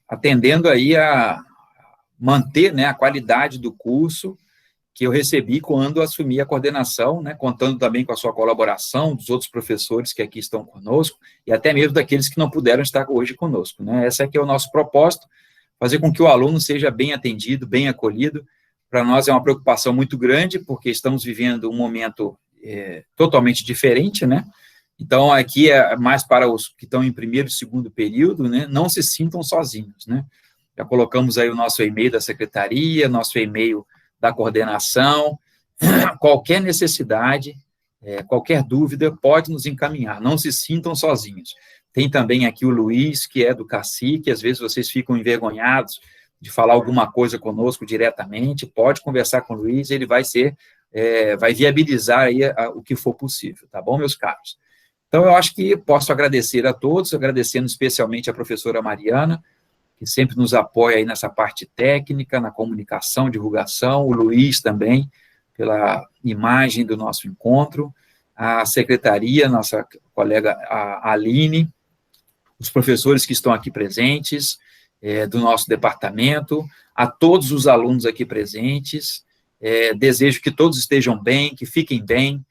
Atendendo aí a manter, né, a qualidade do curso que eu recebi quando assumi a coordenação, né, contando também com a sua colaboração, dos outros professores que aqui estão conosco, e até mesmo daqueles que não puderam estar hoje conosco, né. Esse aqui é o nosso propósito, fazer com que o aluno seja bem atendido, bem acolhido. Para nós é uma preocupação muito grande, porque estamos vivendo um momento totalmente diferente, né? Então, aqui é mais para os que estão em primeiro e segundo período, né? Não se sintam sozinhos, né? Já colocamos aí o nosso e-mail da secretaria, nosso e-mail da coordenação. Qualquer necessidade, qualquer dúvida, pode nos encaminhar. Não se sintam sozinhos. Tem também aqui o Luiz, que é do Cacique, às vezes vocês ficam envergonhados de falar alguma coisa conosco diretamente, pode conversar com o Luiz, ele vai ser vai viabilizar aí o que for possível, tá bom, meus caros? Então, eu acho que posso agradecer a todos, agradecendo especialmente a professora Mariana, que sempre nos apoia aí nessa parte técnica, na comunicação, divulgação, o Luiz também, pela imagem do nosso encontro, a secretaria, nossa colega a Aline, os professores que estão aqui presentes, do nosso departamento, a todos os alunos aqui presentes, desejo que todos estejam bem, que fiquem bem,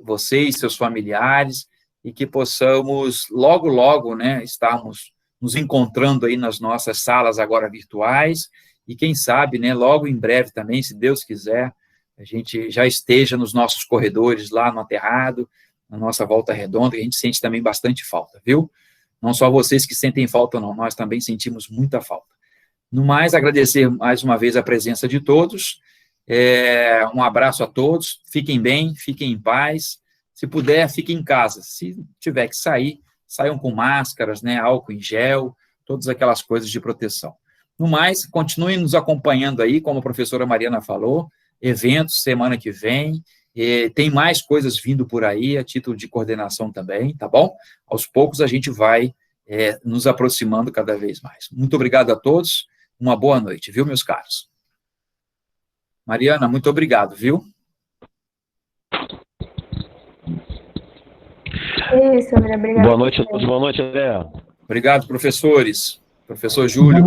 vocês, seus familiares, e que possamos, logo, logo, né, estarmos nos encontrando aí nas nossas salas agora virtuais, e quem sabe, né, logo em breve também, se Deus quiser, a gente já esteja nos nossos corredores lá no aterrado, na nossa volta redonda, que a gente sente também bastante falta, viu? Não só vocês que sentem falta, não, nós também sentimos muita falta. No mais, agradecer mais uma vez a presença de todos, um abraço a todos, fiquem bem, fiquem em paz, se puder, fiquem em casa, se tiver que sair, saiam com máscaras, né, álcool em gel, todas aquelas coisas de proteção. No mais, continuem nos acompanhando aí, como a professora Mariana falou, eventos semana que vem, tem mais coisas vindo por aí, a título de coordenação também, tá bom? Aos poucos a gente vai nos aproximando cada vez mais. Muito obrigado a todos, uma boa noite, viu, meus caros? Mariana, muito obrigado, viu? Isso, André, obrigado. Boa noite a todos, boa noite, André. Obrigado, professores. Professor Júlio.